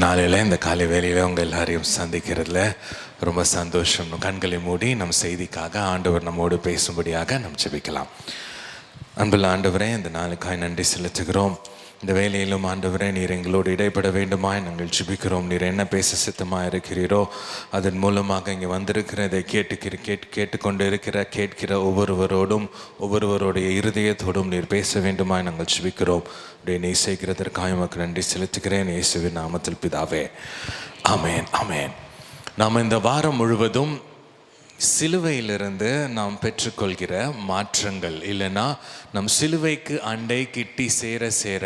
நாளையில் இந்த காலை வேளையில் உங்கள் எல்லாரையும் சந்திக்கிறதுல ரொம்ப சந்தோஷம். கண்களை மூடி நம் செய்திக்காக ஆண்டவர் நம்மோடு பேசும்படியாக நம் ஜெபிக்கலாம். அன்புள்ள ஆண்டவரே, இந்த நாளுக்காய் நன்றி செலுத்துகிறோம். இந்த வேலையிலும் ஆண்டவரே, நீர் எங்களோடு இடைப்பட வேண்டுமாய் நாங்கள் ஜெபிக்கிறோம். நீர் என்ன பேச சித்தமாக இருக்கிறீரோ அதன் மூலமாக இங்கே வந்திருக்கிறதை கேட்டுக்கொண்டு கேட்கிற ஒவ்வொருவருடைய இருதயத்தோடும் நீர் பேச வேண்டுமாய் நாங்கள் ஜெபிக்கிறோம். அப்படியே நீ செய்கிறதற்காக உமக்கு நன்றி செலுத்துகிறேன். இயேசுவின் நாமத்தில் பிதாவே, ஆமேன் ஆமேன். நாம் இந்த வாரம் முழுவதும் சிலுவையிலிருந்து நாம் பெற்றுக்கொள்கிற மாற்றங்கள், இல்லைன்னா நம் சிலுவைக்கு அண்டை கிட்டி சேர சேர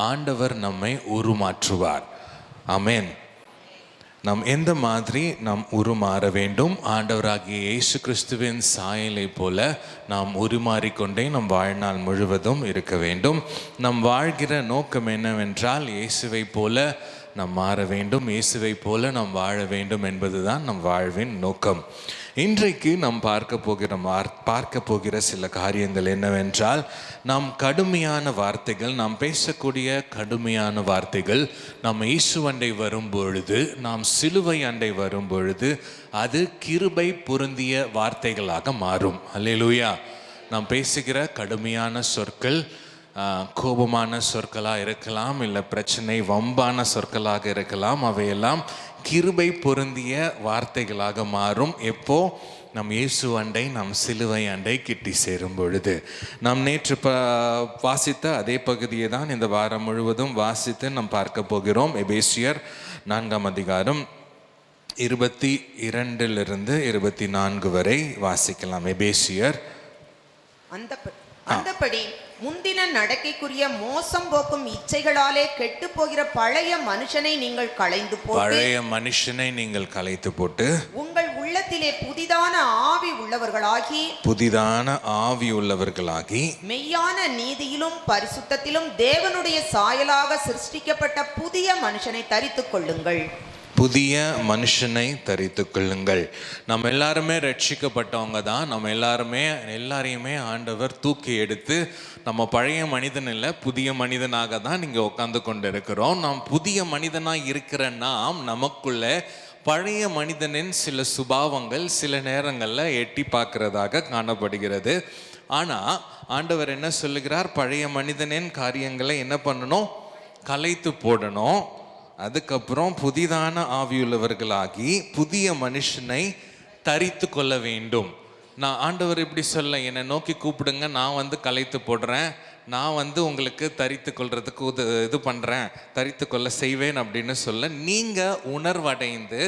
ஆண்டவர் நம்மை உருமாற்றுவார். ஆமேன். நாம் எந்த மாதிரி நாம் உருமாற வேண்டும்? ஆண்டவராகிய இயேசு கிறிஸ்துவின் சாயலை போல நாம் உருமாறிக்கொண்டே நம் வாழ்நாள் முழுவதும் இருக்க வேண்டும். நம் வாழ்கிற நோக்கம் என்னவென்றால், இயேசுவை போல நாம் மாற வேண்டும், இயேசுவை போல நாம் வாழ வேண்டும் என்பதுதான் நம் வாழ்வின் நோக்கம். இன்றைக்கு நாம் பார்க்க போகிற சில காரியங்கள் என்னவென்றால், நாம் கடுமையான வார்த்தைகள், நாம் பேசக்கூடிய கடுமையான வார்த்தைகள் நாம் இயேசு அண்டை வரும் பொழுது, நாம் சிலுவை அண்டை வரும் பொழுது அது கிருபை பொருந்திய வார்த்தைகளாக மாறும். அல்லேலூயா. நாம் பேசுகிற கடுமையான சொற்கள் கோபமான சொற்களாக இருக்கலாம், இல்லை பிரச்சனை வம்பான சொற்களாக இருக்கலாம். அவையெல்லாம் கிருபை பொருந்திய வார்த்தைகளாக மாறும். எப்போ? நம் இயேசு அண்டை, நம் சிலுவை அண்டை கிட்டி சேரும் பொழுது. நாம் நேற்று வாசித்த அதே பகுதியை தான் இந்த வாரம் முழுவதும் வாசித்து நாம் பார்க்க போகிறோம். எபேசியர் 4ஆம் அதிகாரம் 22 24 வரை வாசிக்கலாம். எபேசியர். அந்தபடி முந்தின நடக்கைக்குரிய மோசம் போக்கும் இச்சைகளாலே கெட்டு போகிற பழைய மனுஷனை நீங்கள் களைத்து போட்டு உங்கள் உள்ளத்திலே புதிதான ஆவி உள்ளவர்களாகி மெய்யான நீதியிலும் பரிசுத்தத்திலும் தேவனுடைய சாயலாக சிருஷ்டிக்கப்பட்ட புதிய மனுஷனை தரித்துக் கொள்ளுங்கள். புதிய மனுஷனை தரித்து கொள்ளுங்கள். நம்ம எல்லாருமே ரட்சிக்கப்பட்டவங்க தான். நம்ம எல்லாரையுமே ஆண்டவர் தூக்கி எடுத்து நம்ம பழைய மனிதன் இல்லை, புதிய மனிதனாக தான் இங்கே உட்காந்து கொண்டு இருக்கிறோம். நாம் புதிய மனிதனாக இருக்கிற நாம், நமக்குள்ள பழைய மனிதனின் சில சுபாவங்கள் சில நேரங்களில் எட்டி பார்க்கிறதாக காணப்படுகிறது. ஆனால் ஆண்டவர் என்ன சொல்லுகிறார்? பழைய மனிதனின் காரியங்களை என்ன பண்ணணும்? கலைத்து போடணும். அதுக்கப்புறம் புதிதான ஆவியுள்ளவர்களாகி புதிய மனுஷனை தரித்து கொள்ள வேண்டும். நான் ஆண்டவர் இப்படி சொல்ல, என்னை நோக்கி கூப்பிடுங்க, நான் கலைத்து போடுறேன், நான் உங்களுக்கு தரித்து கொள்றதுக்கு இது பண்ணுறேன், தரித்து கொள்ள செய்வேன் அப்படின்னு சொல்ல, நீங்கள் உணர்வடைந்து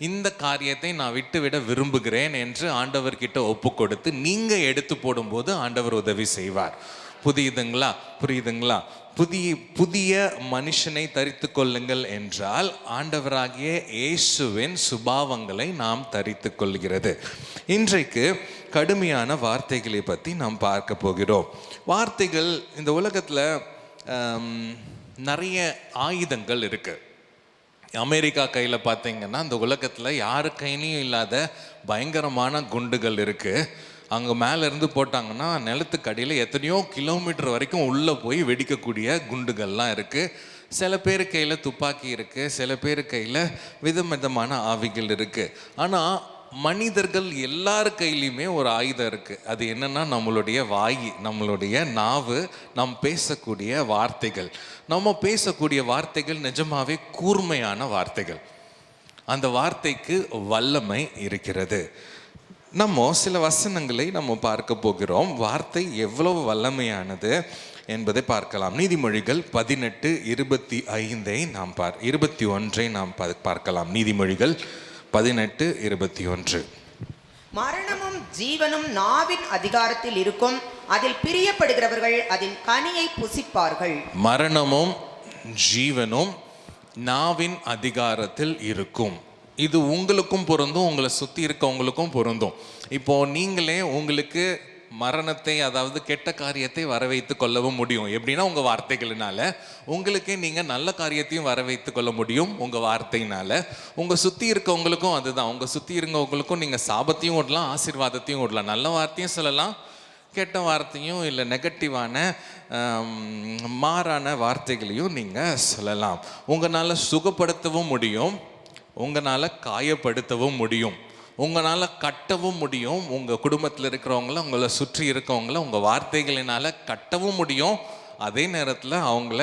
இந்த காரியத்தை நான் விட்டுவிட விரும்புகிறேன் என்று ஆண்டவர்கிட்ட ஒப்பு கொடுத்து நீங்கள் எடுத்து போடும்போது ஆண்டவர் உதவி செய்வார். புரியுதுங்களா? புதிய மனுஷனை தரித்து கொள்ளுங்கள் என்றால் ஆண்டவராகிய இயேசுவின் சுபாவங்களை நாம் தரித்து கொள்கிறது. இன்றைக்கு கடுமையான வார்த்தைகளை பற்றி நாம் பார்க்க போகிறோம். வார்த்தைகள், இந்த உலகத்தில் நிறைய ஆயுதங்கள் இருக்கு. அமெரிக்கா கையில் பார்த்தீங்கன்னா இந்த உலகத்தில் யாரு கையிலையும் இல்லாத பயங்கரமான குண்டுகள் இருக்குது. அங்கே மேலேருந்து போட்டாங்கன்னா நிலத்துக்கு அடியில் எத்தனையோ கிலோமீட்டர் வரைக்கும் உள்ளே போய் வெடிக்கக்கூடிய குண்டுகள்லாம் இருக்குது. சில பேர் கையில் துப்பாக்கி இருக்குது, சில பேர் கையில் விதவிதமான ஆவிகள் இருக்குது. ஆனால் மனிதர்கள் எல்லார் கையிலையுமே ஒரு ஆயுதம் இருக்குது. அது என்னென்னா நம்மளுடைய வாய், நம்மளுடைய நாவு, நாம் பேசக்கூடிய வார்த்தைகள். நம்ம பேசக்கூடிய வார்த்தைகள் நிஜமாவே கூர்மையான வார்த்தைகள். அந்த வார்த்தைக்கு வல்லமை இருக்கிறது. நம்ம சில வசனங்களை நம்ம பார்க்க போகிறோம். வார்த்தை எவ்வளவு வல்லமையானது என்பதை பார்க்கலாம். நீதிமொழிகள் 18:25 நாம் 21 நாம் பார்க்கலாம். நீதிமொழிகள் 18:21. மரணமும் ஜீவனும் நாவின் அதிகாரத்தில் இருக்கும், அதில் பிரியப்படுகிறவர்கள் அதன் கனியை புசிப்பார்கள். மரணமும் ஜீவனும் நாவின் அதிகாரத்தில் இருக்கும். இது உங்களுக்கும் பொருந்தும், உங்களை சுற்றி இருக்கவங்களுக்கும் பொருந்தும். இப்போது நீங்களே உங்களுக்கு மரணத்தை, அதாவது கெட்ட காரியத்தை வர வைத்து கொள்ளவும் முடியும். எப்படின்னா உங்கள் வார்த்தைகளினால. உங்களுக்கே நீங்கள் நல்ல காரியத்தையும் வர வைத்து கொள்ள முடியும் உங்கள் வார்த்தையினால. உங்கள் சுற்றி இருக்கவங்களுக்கும் அதுதான். உங்கள் சுற்றி இருக்கவங்களுக்கும் நீங்கள் சாபத்தையும் விடலாம், ஆசீர்வாதத்தையும் விடலாம். நல்ல வார்த்தையும் சொல்லலாம், கெட்ட வார்த்தையும் இல்லை நெகட்டிவான மாறான வார்த்தைகளையும் நீங்கள் சொல்லலாம். உங்களால் சுகப்படுத்தவும் முடியும், உங்களால் காயப்படுத்தவும் முடியும், உங்களால் கட்டவும் முடியும். உங்கள் குடும்பத்தில் இருக்கிறவங்கள, உங்களை சுற்றி இருக்கவங்கள உங்கள் வார்த்தைகளினால் கட்டவும் முடியும், அதே நேரத்தில் அவங்கள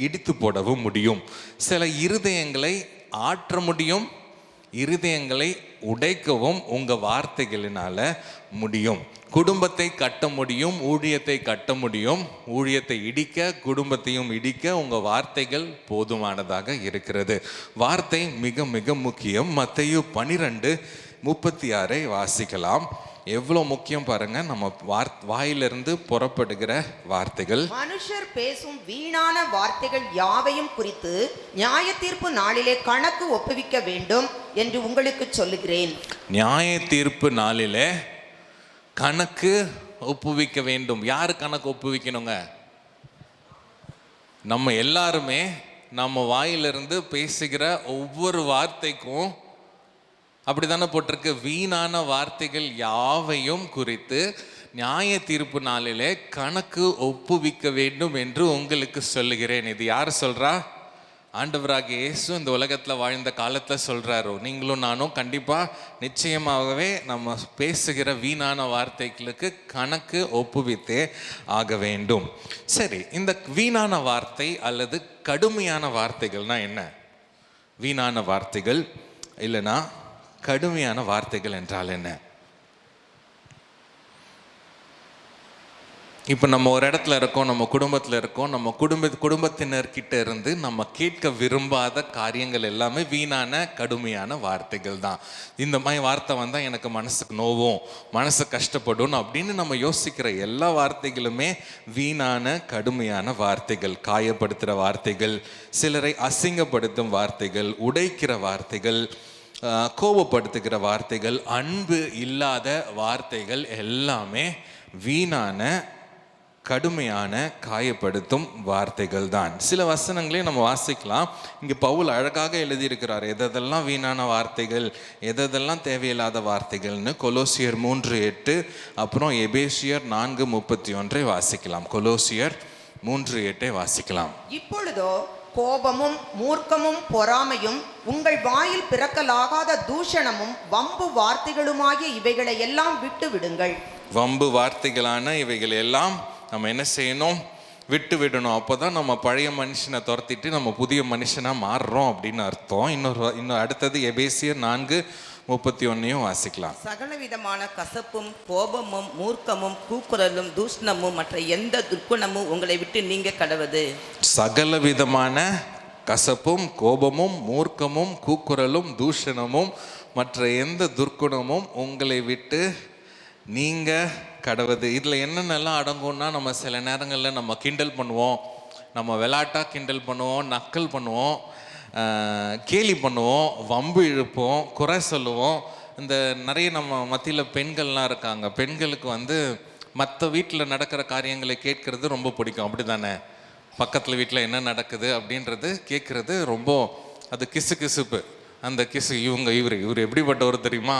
இடித்து போடவும் முடியும். சில இருதயங்களை ஆற்ற முடியும், இருதயங்களை உடைக்கவும் உங்கள் வார்த்தைகளினால் முடியும். குடும்பத்தை கட்ட முடியும், ஊழியத்தை கட்ட முடியும். ஊழியத்தை இடிக்க, குடும்பத்தையும் இடிக்க உங்கள் வார்த்தைகள் போதுமானதாக இருக்கிறது. வார்த்தை மிக மிக முக்கியம். மத்தேயு 12:36 வாசிக்கலாம். எவ்வளோ முக்கியம் பாருங்க. நம்ம வாயிலிருந்து புறப்படுகிற வார்த்தைகள். மனுஷர் பேசும் வீணான வார்த்தைகள் யாவையும் குறித்து நியாய தீர்ப்பு நாளிலே கணக்கு ஒப்புவிக்க வேண்டும் என்று உங்களுக்கு சொல்லுகிறேன். நியாய தீர்ப்பு நாளிலே கணக்கு ஒப்புவிக்க வேண்டும். யாரு கணக்கு ஒப்புவிக்கணுங்க? நம்ம எல்லாருமே நம்ம வாயிலிருந்து பேசுகிற ஒவ்வொரு வார்த்தைக்கும் அப்படித்தானே போட்டிருக்கு. வீணான வார்த்தைகள் யாவையும் குறித்து நியாய தீர்ப்பு நாளிலே கணக்கு ஒப்புவிக்க வேண்டும் என்று உங்களுக்கு சொல்லுகிறேன். இது யார் சொல்றா? ஆண்டவராகிய இயேசு இந்த உலகத்தில் வாழ்ந்த காலத்தில் சொல்றாரோ. நீங்களும் நானும் கண்டிப்பாக நிச்சயமாகவே நம்ம பேசுகிற வீணான வார்த்தைகளுக்கு கணக்கு ஒப்புவித்தே ஆக வேண்டும். சரி, இந்த வீணான வார்த்தை அல்லது கடுமையான வார்த்தைகள்னா என்ன? வீணான வார்த்தைகள் இல்லைனா கடுமையான வார்த்தைகள் என்றால் என்ன? இப்போ நம்ம ஒரு இடத்துல இருக்கோம், நம்ம குடும்பத்தில் இருக்கோம், நம்ம குடும்பத்தினர்கிட்ட இருந்து நம்ம கேட்க விரும்பாத காரியங்கள் எல்லாமே வீணான கடுமையான வார்த்தைகள் தான். இந்த மாதிரி வார்த்தை வந்தால் எனக்கு மனசுக்கு நோவும், மனசு கஷ்டப்படும் அப்படின்னு நம்ம யோசிக்கிற எல்லா வார்த்தைகளுமே வீணான கடுமையான வார்த்தைகள். காயப்படுத்துகிற வார்த்தைகள், சிலரை அசிங்கப்படுத்தும் வார்த்தைகள், உடைக்கிற வார்த்தைகள், கோபப்படுத்துகிற வார்த்தைகள், அன்பு இல்லாத வார்த்தைகள் எல்லாமே வீணான கடுமையான காயப்படுத்தும் வார்த்தைகள் தான். சில வசனங்களே நம்ம வாசிக்கலாம். இங்கே பவுல் அழகாக எழுதியிருக்கிறார் எதெல்லாம் வீணான வார்த்தைகள், எதெல்லாம் தேவையில்லாத வார்த்தைகள்னு. கொலோசியர் 3:8 அப்புறம் எபேசியர் 4:31 வாசிக்கலாம். கொலோசியர் 3:8 வாசிக்கலாம். இப்பொழுதோ கோபமும் மூர்க்கமும் பொறாமையும் உங்கள் வாயில் பிறக்கலாகாத தூஷணமும் வம்பு வார்த்தைகளுமாகிய இவைகளை எல்லாம் விட்டு விடுங்கள். வம்பு வார்த்தைகளான இவைகள் எல்லாம் நம்ம என்ன செய்யணும்? விட்டு விடணும். அப்போதான் நம்ம பழைய மனுஷனை துரத்திட்டு நம்ம புதிய மனுஷனாக மாறுறோம் அப்படின்னு அர்த்தம். இன்னும் அடுத்தது எபேசியர் 4:31 வாசிக்கலாம். சகலவிதமான கசப்பும் கோபமும் மூர்க்கமும் கூக்குரலும் தூஷணமும் மற்ற எந்த துர்க்குணமும் உங்களை விட்டு நீங்க கடவது. சகலவிதமான கசப்பும் கோபமும் மூர்க்கமும் கூக்குரலும் தூஷணமும் மற்ற எந்த துர்க்குணமும் உங்களை விட்டு நீங்க கடவுது. இதில் என்னென்னலாம் அடங்கும்னா, நம்ம சில நேரங்களில் நம்ம கிண்டல் பண்ணுவோம், நம்ம விளையாட்டாக கிண்டல் பண்ணுவோம், நக்கல் பண்ணுவோம், கேலி பண்ணுவோம், வம்பு இழுப்போம், குறை சொல்லுவோம். இந்த நிறைய நம்ம மத்தியில் பெண்கள்லாம் இருக்காங்க. பெண்களுக்கு மற்ற வீட்டில் நடக்கிற காரியங்களை கேட்கறது ரொம்ப பிடிக்கும். அப்படி தானே? பக்கத்தில் வீட்டில் என்ன நடக்குது அப்படின்றது கேட்குறது ரொம்ப, அது கிசுப்பு. அந்த இவர் எப்படிப்பட்டவர் தெரியுமா,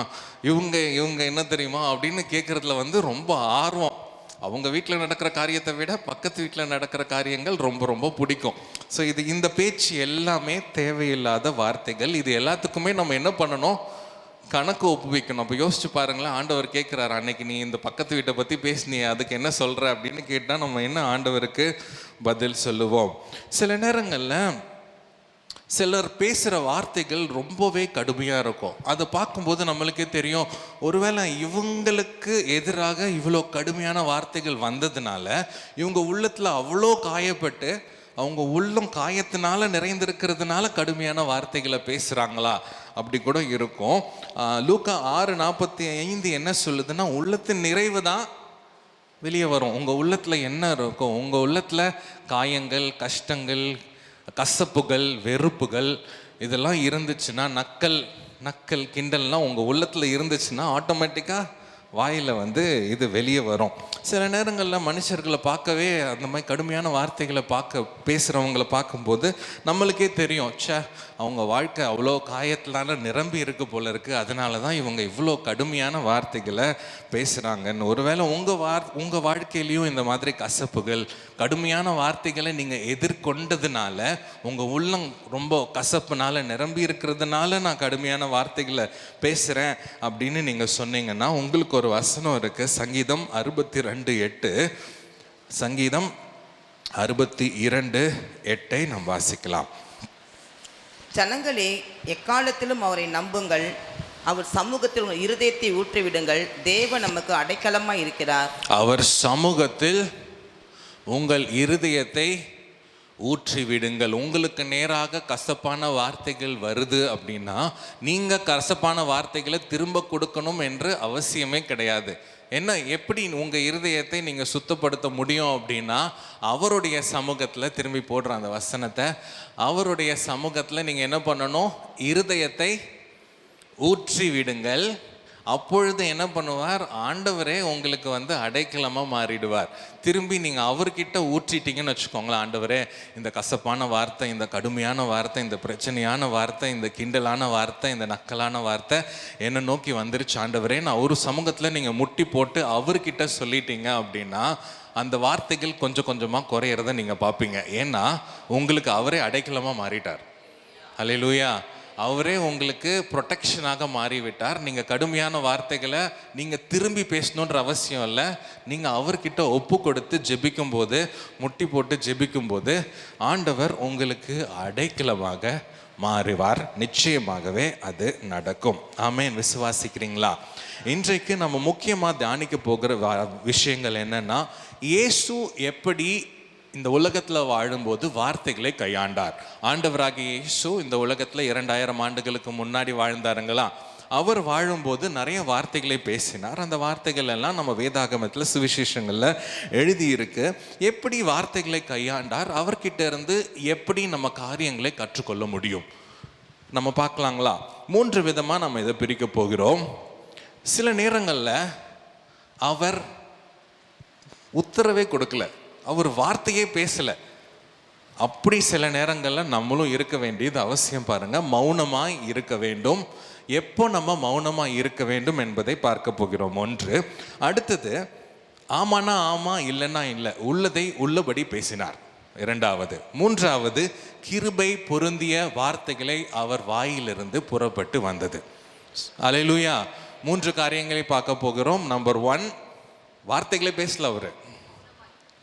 இவங்க என்ன தெரியுமா அப்படின்னு கேட்குறதுல ரொம்ப ஆர்வம். அவங்க வீட்டில் நடக்கிற காரியத்தை விட பக்கத்து வீட்டில் நடக்கிற காரியங்கள் ரொம்ப ரொம்ப பிடிக்கும். ஸோ இந்த பேச்சு எல்லாமே தேவையில்லாத வார்த்தைகள். இது எல்லாத்துக்குமே நம்ம என்ன பண்ணணும்? கணக்கு ஒப்புவிக்கணும். அப்போ யோசிச்சு பாருங்களேன். ஆண்டவர் கேட்குறாரு, அன்னைக்கு நீ இந்த பக்கத்து வீட்டை பற்றி பேசினியே, அதுக்கு என்ன சொல்கிற அப்படின்னு கேட்டால் நம்ம என்ன ஆண்டவருக்கு பதில் சொல்லுவோம்? சில நேரங்களில் சிலர் பேசுகிற வார்த்தைகள் ரொம்பவே கடுமையாக இருக்கும். அதை பார்க்கும்போது நம்மளுக்கே தெரியும், ஒருவேளை இவங்களுக்கு எதிராக இவ்வளோ கடுமையான வார்த்தைகள் வந்ததுனால இவங்க உள்ளத்தில் அவ்வளோ காயப்பட்டு, அவங்க உள்ளம் காயத்தினால நிறைந்திருக்கிறதுனால கடுமையான வார்த்தைகளை பேசுகிறாங்களா அப்படி கூட இருக்கும். லூக்கா 6:45 என்ன சொல்லுதுன்னா, உள்ளத்தின் நிறைவு தான் வெளியே வரும். உங்கள் உள்ளத்தில் என்ன இருக்கும்? உங்கள் உள்ளத்தில் காயங்கள், கஷ்டங்கள், கசப்புகள், வெறுப்புகள் இதெல்லாம் இருந்துச்சுன்னா, நக்கல் கிண்டல்லாம் உங்கள் உள்ளத்தில் இருந்துச்சுன்னா ஆட்டோமேட்டிக்காக வாயில் வந்து இது வெளியே வரும். சில நேரங்களில் மனுஷர்களை பார்க்கவே அந்த மாதிரி கடுமையான வார்த்தைகளை பேசுகிறவங்களை பார்க்கும்போது நம்மளுக்கே தெரியும், அவங்க வாழ்க்கை அவ்வளோ காயத்தினால நிரம்பி இருக்கு போல இருக்குது, அதனால தான் இவங்க இவ்வளோ கடுமையான வார்த்தைகளை பேசுகிறாங்கன்னு. ஒருவேளை உங்கள் வாழ்க்கையிலையும் இந்த மாதிரி கசப்புகள், கடுமையான வார்த்தைகளை நீங்கள் எதிர்கொண்டதுனால, உங்கள் உள்ளம் ரொம்ப கசப்புனால நிரம்பி இருக்கிறதுனால நான் கடுமையான வார்த்தைகளை பேசுகிறேன் அப்படின்னு நீங்கள் சொன்னீங்கன்னா, உங்களுக்கு ஒரு வசனம் இருக்குது. சங்கீதம் 62:8. சங்கீதம் 62:8 நாம் வாசிக்கலாம். ஜனங்களே, எக்காலத்திலும் அவரை நம்புங்கள், அவர் சமூகத்தில் உங்கள் இருதயத்தை ஊற்றிவிடுங்கள். தேவன் நமக்கு அடைக்கலமாய் இருக்கிறார். அவர் சமூகத்தில் உங்கள் இருதயத்தை ஊற்றி விடுங்கள். உங்களுக்கு நேராக கசப்பான வார்த்தைகள் வருது அப்படின்னா நீங்கள் கசப்பான வார்த்தைகளை திரும்ப கொடுக்கணும் என்று அவசியமே கிடையாது. எப்படி உங்கள் இருதயத்தை நீங்கள் சுத்தப்படுத்த முடியும் அப்படின்னா, அவருடைய சமூகத்தில், திரும்பி போடுற அந்த வசனத்தை, அவருடைய சமூகத்தில் நீங்கள் என்ன பண்ணணும்? இருதயத்தை ஊற்றி விடுங்கள். அப்பொழுது என்ன பண்ணுவார்? ஆண்டவரே உங்களுக்கு வந்து அடைக்கலமாக மாறிடுவார். திரும்பி நீங்கள் அவர்கிட்ட ஊற்றிட்டீங்கன்னு வச்சுக்கோங்களேன், ஆண்டவரே இந்த கசப்பான வார்த்தை, இந்த கடுமையான வார்த்தை, இந்த பிரச்சனையான வார்த்தை, இந்த கிண்டலான வார்த்தை, இந்த நக்கலான வார்த்தை என்னை நோக்கி வந்துருச்சு ஆண்டவரே, நான் ஒரு சமூகத்தில் நீங்கள் முட்டி போட்டு அவர்கிட்ட சொல்லிட்டீங்க அப்படின்னா அந்த வார்த்தைகள் கொஞ்சம் கொஞ்சமாக குறையிறத நீங்கள் பார்ப்பீங்க. ஏன்னா உங்களுக்கு அவரே அடைக்கலமாக மாறிட்டார். அல்லேலூயா. அவரே உங்களுக்கு ப்ரொடெக்ஷனாக மாறிவிட்டார். நீங்கள் கடுமையான வார்த்தைகளை நீங்கள் திரும்பி பேசணுன்ற அவசியம் இல்லை. நீங்கள் அவர்கிட்ட ஒப்பு கொடுத்து ஜெபிக்கும்போது, முட்டி போட்டு ஜெபிக்கும்போது ஆண்டவர் உங்களுக்கு அடைக்கலமாக மாறுவார். நிச்சயமாகவே அது நடக்கும். ஆமென். விசுவாசிக்கிறீங்களா? இன்றைக்கு நம்ம முக்கியமாக தியானிக்க போகிற விஷயங்கள் என்னன்னா, இயேசு எப்படி இந்த உலகத்தில் வாழும்போது வார்த்தைகளை கையாண்டார். ஆண்டவராகிய இயேசு இந்த உலகத்தில் 2000 ஆண்டுகளுக்கு முன்னாடி வாழ்ந்தாருங்களா? அவர் வாழும்போது நிறைய வார்த்தைகளை பேசினார். அந்த வார்த்தைகள் எல்லாம் நம்ம வேதாகமத்தில், சுவிசேஷங்களில் எழுதியிருக்கு. எப்படி வார்த்தைகளை கையாண்டார், அவர்கிட்ட இருந்து எப்படி நம்ம காரியங்களை கற்றுக்கொள்ள முடியும் நம்ம பார்க்கலாங்களா? 3 விதமாக நம்ம இதை பிரிக்க போகிறோம். சில நேரங்களில் அவர் உத்தரவே கொடுக்கல, அவர் வார்த்தையே பேசலை. அப்படி சில நேரங்களில் நம்மளும் இருக்க வேண்டியது அவசியம். பாருங்க, மௌனமாய் இருக்க வேண்டும். எப்போ நம்ம மௌனமாய் இருக்க வேண்டும் என்பதை பார்க்க போகிறோம். 1. அடுத்தது, ஆமானா ஆமா, இல்லைன்னா இல்லை, உள்ளதை உள்ளபடி பேசினார். 2. 3. கிருபை பொருந்திய வார்த்தைகளை அவர் வாயிலிருந்து புறப்பட்டு வந்தது. அல்லேலூயா. 3 காரியங்களை பார்க்க போகிறோம். நம்பர் 1, வார்த்தைகளை பேசல, அவர்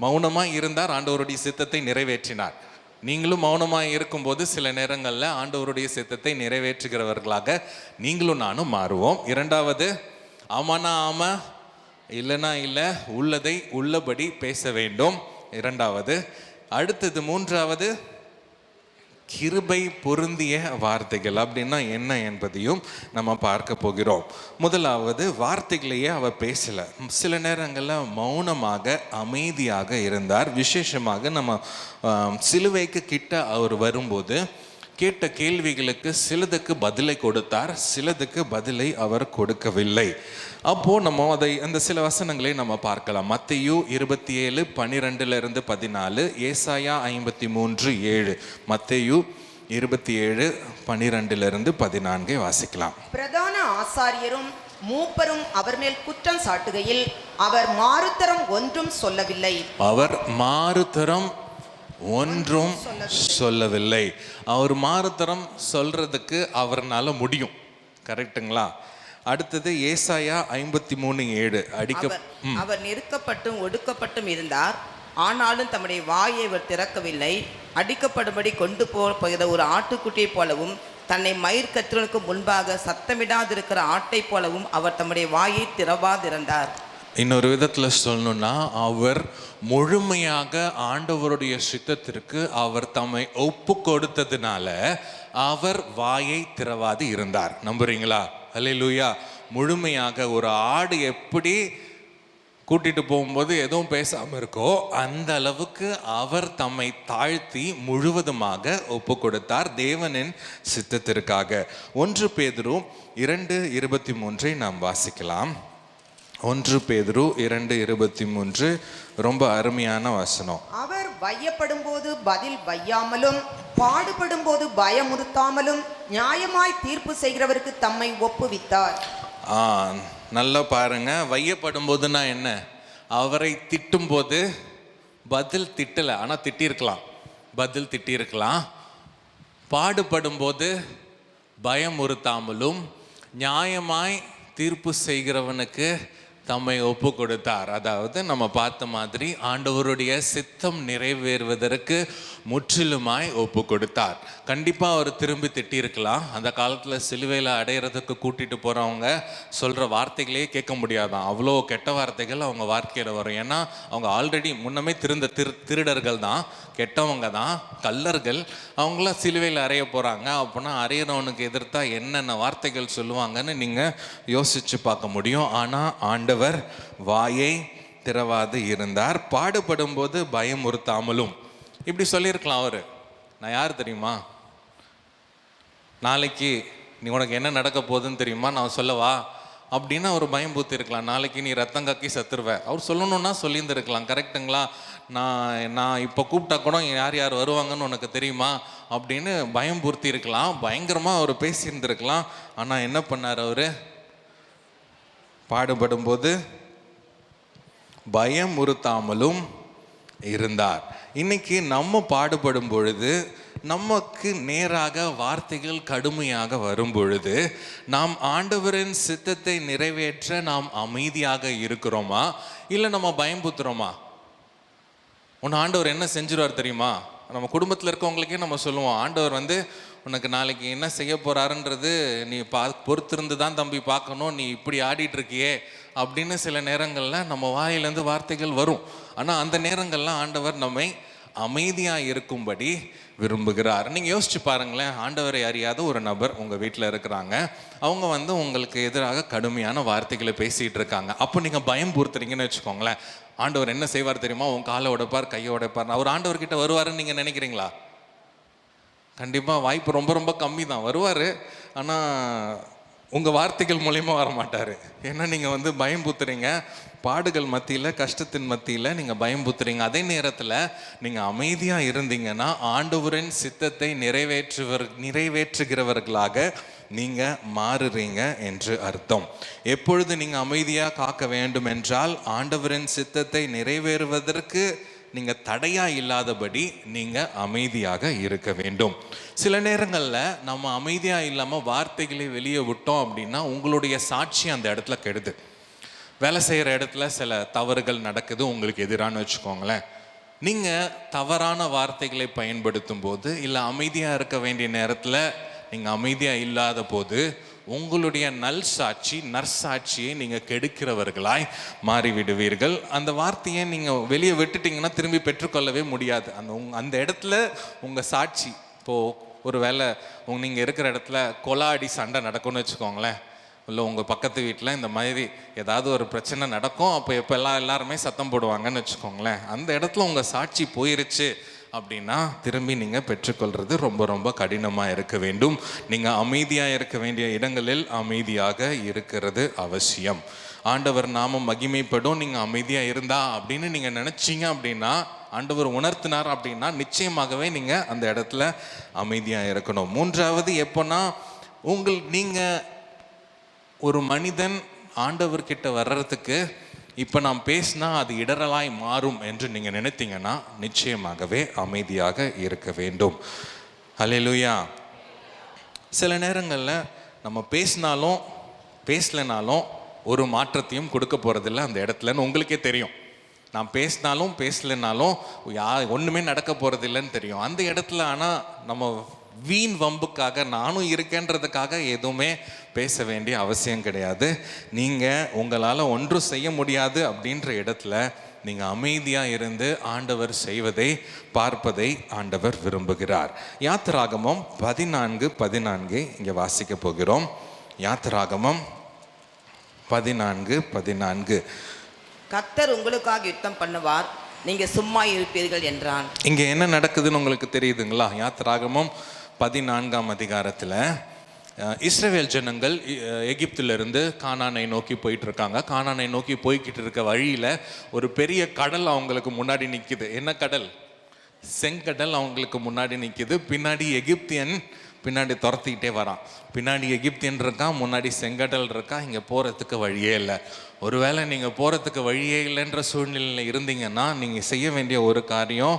மௌனமாக இருந்தார், ஆண்டவருடைய சித்தத்தை நிறைவேற்றினார். நீங்களும் மௌனமாக இருக்கும்போது சில நேரங்களில் ஆண்டவருடைய சித்தத்தை நிறைவேற்றுகிறவர்களாக நீங்களும் நானும் மாறுவோம். 2. ஆமானா ஆமா, இல்லைனா இல்லை, உள்ளதை உள்ளபடி பேச வேண்டும். 2. அடுத்தது 3. கிருபை பொருந்திய வார்த்தைகள் அப்படின்னா என்ன என்பதையும் நம்ம பார்க்க போகிறோம். முதலாவது, வார்த்தைகளையே அவர் பேசலை. சில நேரங்களில் மௌனமாக அமைதியாக இருந்தார். விசேஷமாக நம்ம சிலுவைக்கு கிட்ட அவர் வரும்போது கேட்ட கேள்விகளுக்கு சிலதுக்கு பதிலை கொடுத்தார், சிலதுக்கு பதிலை அவர் கொடுக்கவில்லை. அப்போது நம்ம அந்த சில வசனங்களை நம்ம பார்க்கலாம். மத்தேயு 27:12-14, ஏசாயா 53:7. மத்தேயு 27:12-14 வாசிக்கலாம். பிரதான ஆசாரியரும் மூப்பரும் அவர் மேல் குற்றம் சாட்டுகையில் அவர் மாறுத்தரம் ஒன்றும் சொல்லவில்லை. அவர் மாறுத்தரம் ஒன்றும் சொல்லவில்லை. அவர் மாறுத்தரம் சொல்றதுக்கு அவர்னால முடியும். கரெக்டுங்களா? அடுத்தது ஏசாயா 53:7. அவர் நெருக்கப்பட்டும் ஒடுக்கப்பட்டும் இருந்தார், ஆனாலும் தம்முடைய வாயை அவர் திறக்கவில்லை. அடிக்கப்படும்படி கொண்டு போகிற ஒரு ஆட்டுக்குட்டியை போலவும், தன்னை மயிர்கற்றலுக்கு முன்பாக சத்தமிடாதிருக்கிற ஆட்டை போலவும் அவர் தம்முடைய வாயை திறவாதிருந்தார். இன்னொரு விதத்தில் சொல்லணும்னா, அவர் முழுமையாக ஆண்டவருடைய சித்தத்திற்கு அவர் தம்மை ஒப்பு கொடுத்ததுனால அவர் வாயை திறவாது இருந்தார். நம்புறீங்களா? அல்லேலூயா. முழுமையாக ஒரு ஆடு எப்படி கூட்டிட்டு போகும்போது எதுவும் பேசாமல் இருக்கோ, அந்த அளவுக்கு அவர் தம்மை தாழ்த்தி முழுவதுமாக ஒப்பு கொடுத்தார் தேவனின் சித்தத்திற்காக. 1 பேதுரு 2:23 நாம் வாசிக்கலாம். 1 பேதுரு 2:23 ரொம்ப அருமையான வசனம். அவர் வையப்படும் போது பதில் வையாமலும் பாடுபடும் போது பயமுறுத்தாமலும் நியாயமாய் தீர்ப்பு செய்கிறவருக்கு தம்மை ஒப்புவித்தார். நல்லா பாருங்க, வையப்படும் போதுன்னா என்ன? அவரை திட்டும் போது பதில் திட்டலை, ஆனால் திட்டிருக்கலாம், பதில் திட்டிருக்கலாம். பாடுபடும் போது பயமுறுத்தாமலும் நியாயமாய் தீர்ப்பு செய்கிறவனுக்கு தம்மை ஒப்பு கொடுத்தார். அதாவது நம்ம பார்த்த மாதிரி ஆண்டவருடைய சித்தம் நிறைவேறுவதற்கு முற்றிலுமாய் ஒப்பு கொடுத்தார். கண்டிப்பாக அவர் திரும்பி திட்டிருக்கலாம். அந்த காலத்தில் சிலுவையில் அடையிறதுக்கு கூட்டிகிட்டு போகிறவங்க சொல்கிற வார்த்தைகளே கேட்க முடியாதான், அவ்வளோ கெட்ட வார்த்தைகள் அவங்க வாழ்க்கையில் வரும். ஏன்னா அவங்க ஆல்ரெடி முன்னமே திருடர்கள் தான், கெட்டவங்க தான், கள்ளர்கள். அவங்களாம் சிலுவையில் அறைய போகிறாங்க. அப்படின்னா அறையிறவனுக்கு எதிர்த்தா என்னென்ன வார்த்தைகள் சொல்லுவாங்கன்னு நீங்கள் யோசித்து பார்க்க முடியும். ஆனால் ஆண்டவர் வாயை திறவாது இருந்தார். பாடுபடும் போது பயமுறுத்தாமலும். இப்படி சொல்லியிருக்கலாம் அவர், நான் யார் தெரியுமா, நாளைக்கு நீ உனக்கு என்ன நடக்க போகுதுன்னு தெரியுமா, நான் சொல்லவா அப்படின்னு அவர் பயம்பூத்தி இருக்கலாம். நாளைக்கு நீ ரத்தம் கக்கி சத்துருவ அவர் சொல்லணும்னா சொல்லியிருந்துருக்கலாம். கரெக்டுங்களா? நான் இப்போ கூப்பிட்டா கூட யார் யார் வருவாங்கன்னு உனக்கு தெரியுமா அப்படின்னு பயம்பூர்த்தி இருக்கலாம். பயங்கரமாக அவர் பேசியிருந்துருக்கலாம். ஆனால் என்ன பண்ணார் அவர்? பாடுபடும் போது பயமுறுத்தாமலும் இருந்தார். இன்னைக்கு நம்ம பாடுபடும் பொழுது, நமக்கு நேராக வார்த்தைகள் கடுமையாக வரும் பொழுது, நாம் ஆண்டவரின் சித்தத்தை நிறைவேற்ற நாம் அமைதியாக இருக்கிறோமா, இல்லை நம்ம பயம்புத்துறோமா? உன்னை ஆண்டவர் என்ன செஞ்சிருவார் தெரியுமா? நம்ம குடும்பத்தில் இருக்கவங்களுக்கே நம்ம சொல்லுவோம், ஆண்டவர் உனக்கு நாளைக்கு என்ன செய்ய போகிறாருன்றது நீ பொறுத்திருந்து தான் தம்பி பார்க்கணும், நீ இப்படி ஆடிட்டு இருக்கியே அப்படின்னு சில நேரங்களில் நம்ம வாயிலேருந்து வார்த்தைகள் வரும். ஆனால் அந்த நேரங்கள்லாம் ஆண்டவர் நம்மை அமைதியாக இருக்கும்படி விரும்புகிறார். நீங்கள் யோசிச்சு பாருங்களேன், ஆண்டவரை அறியாத ஒரு நபர் உங்கள் வீட்டில் இருக்கிறாங்க, அவங்க உங்களுக்கு எதிராக கடுமையான வார்த்தைகளை பேசிகிட்டு இருக்காங்க. அப்போ நீங்கள் பயம் பூர்த்துறீங்கன்னு வச்சுக்கோங்களேன். ஆண்டவர் என்ன செய்வார் தெரியுமா? உன் காலை உடைப்பார், கையை உடைப்பார். அவர் ஆண்டவர்கிட்ட வருவாருன்னு நீங்கள் நினைக்கிறீங்களா? கண்டிப்பாக வாய்ப்பு ரொம்ப ரொம்ப கம்மி தான். வருவார், ஆனால் உங்கள் வார்த்தைகள் மூலியமாக வரமாட்டார். ஏன்னா நீங்கள் பயம்புத்துறீங்க, பாடுகள் மத்தியில், கஷ்டத்தின் மத்தியில் நீங்கள் பயம்புத்துறீங்க. அதே நேரத்தில் நீங்கள் அமைதியாக இருந்தீங்கன்னா ஆண்டவரின் சித்தத்தை நிறைவேற்றுகிறவர்களாக நீங்கள் மாறுறீங்க என்று அர்த்தம். எப்பொழுது நீங்கள் அமைதியாக காக்க வேண்டும் என்றால், ஆண்டவரின் சித்தத்தை நிறைவேறுவதற்கு நீங்கள் தடையாக இல்லாதபடி நீங்கள் அமைதியாக இருக்க வேண்டும். சில நேரங்களில் நம்ம அமைதியாக இல்லாமல் வார்த்தைகளை வெளியே விட்டோம் அப்படின்னா உங்களுடைய சாட்சி அந்த இடத்துல கெடுது. வேலை செய்கிற இடத்துல சில தவறுகள் நடக்குது உங்களுக்கு எதிரான வச்சுக்கோங்களேன். நீங்கள் தவறான வார்த்தைகளை பயன்படுத்தும் போது, இல்லை அமைதியாக இருக்க வேண்டிய நேரத்தில் நீங்கள் அமைதியாக இல்லாத போது, உங்களுடைய நற்சாட்சியை நீங்கள் கெடுக்கிறவர்களாய் மாறிவிடுவீர்கள். அந்த வார்த்தையை நீங்கள் வெளியே விட்டுட்டிங்கன்னா திரும்பி பெற்றுக்கொள்ளவே முடியாது. அந்த இடத்துல உங்கள் சாட்சி, இப்போது ஒரு வேளை நீங்கள் இருக்கிற இடத்துல கொலாடி சண்டை நடக்கும்னு வச்சுக்கோங்களேன், இல்லை உங்கள் பக்கத்து வீட்டில் இந்த மாதிரி ஏதாவது ஒரு பிரச்சனை நடக்கும். அப்போ எல்லாருமே சத்தம் போடுவாங்கன்னு வச்சுக்கோங்களேன். அந்த இடத்துல உங்கள் சாட்சி போயிருச்சு அப்படின்னா திரும்பி நீங்கள் பெற்றுக்கொள்வது ரொம்ப ரொம்ப கடினமாக இருக்க வேண்டும். நீங்கள் அமைதியாக இருக்க வேண்டிய இடங்களில் அமைதியாக இருக்கிறது அவசியம். ஆண்டவர் நாமம் மகிமைப்படும் நீங்கள் அமைதியாக இருந்தா அப்படின்னு நீங்கள் நினச்சிங்க அப்படின்னா, ஆண்டவர் உணர்த்தினார் அப்படின்னா நிச்சயமாகவே நீங்கள் அந்த இடத்துல அமைதியாக இருக்கணும். மூன்றாவது, எப்போன்னா நீங்கள் ஒரு மனிதன் ஆண்டவர்கிட்ட வர்றதுக்கு இப்போ நாம் பேசினா அது இடரலாய் மாறும் என்று நீங்கள் நினைத்தீங்கன்னா நிச்சயமாகவே அமைதியாக இருக்க வேண்டும். அல்லேலூயா. சில நேரங்களில் நம்ம பேசினாலும் பேசலைனாலும் ஒரு மாற்றத்தையும் கொடுக்க போகிறதில்ல அந்த இடத்துலன்னு உங்களுக்கே தெரியும். நான் பேசினாலும் பேசலைனாலும் ஒன்றுமே நடக்க போகிறதில்லன்னு தெரியும் அந்த இடத்துல. ஆனால் நம்ம வீண் வம்புக்காக நானும் இருக்கேன்றதுக்காக எதுவுமே பேச வேண்டிய அவசியம் கிடையாது. நீங்கள் உங்களால் ஒன்றும் செய்ய முடியாது அப்படின்ற இடத்துல நீங்கள் அமைதியாக இருந்து ஆண்டவர் செய்வதை பார்ப்பதை ஆண்டவர் விரும்புகிறார். யாத்திராகமம் 14:14 இங்கே வாசிக்க போகிறோம். யாத்திராகமம் 14:14. கர்த்தர் உங்களுக்காக யுத்தம் பண்ணுவார், நீங்கள் சும்மா இருப்பீர்கள் என்றான். இங்கே என்ன நடக்குதுன்னு உங்களுக்கு தெரியுதுங்களா? யாத்திராகமம் 14ஆம் அதிகாரத்தில் இஸ்ரவேல் ஜனங்கள் எகிப்திலிருந்து கானானை நோக்கி போயிட்டு இருக்காங்க. கானானை நோக்கி போய்கிட்டு இருக்க வழியில் ஒரு பெரிய கடல் அவங்களுக்கு முன்னாடி நிற்கிது. என்ன கடல்? செங்கடல் அவங்களுக்கு முன்னாடி நிற்கிது. பின்னாடி எகிப்தியன் பின்னாடி துரத்திக்கிட்டே வரான். பின்னாடி எகிப்தியன் இருக்கான், முன்னாடி செங்கடல் இருக்கா. இங்கே போகிறதுக்கு வழியே இல்லை. ஒருவேளை நீங்கள் போகிறதுக்கு வழியே இல்லைன்ற சூழ்நிலையில் இருந்தீங்கன்னா நீங்கள் செய்ய வேண்டிய ஒரு காரியம்,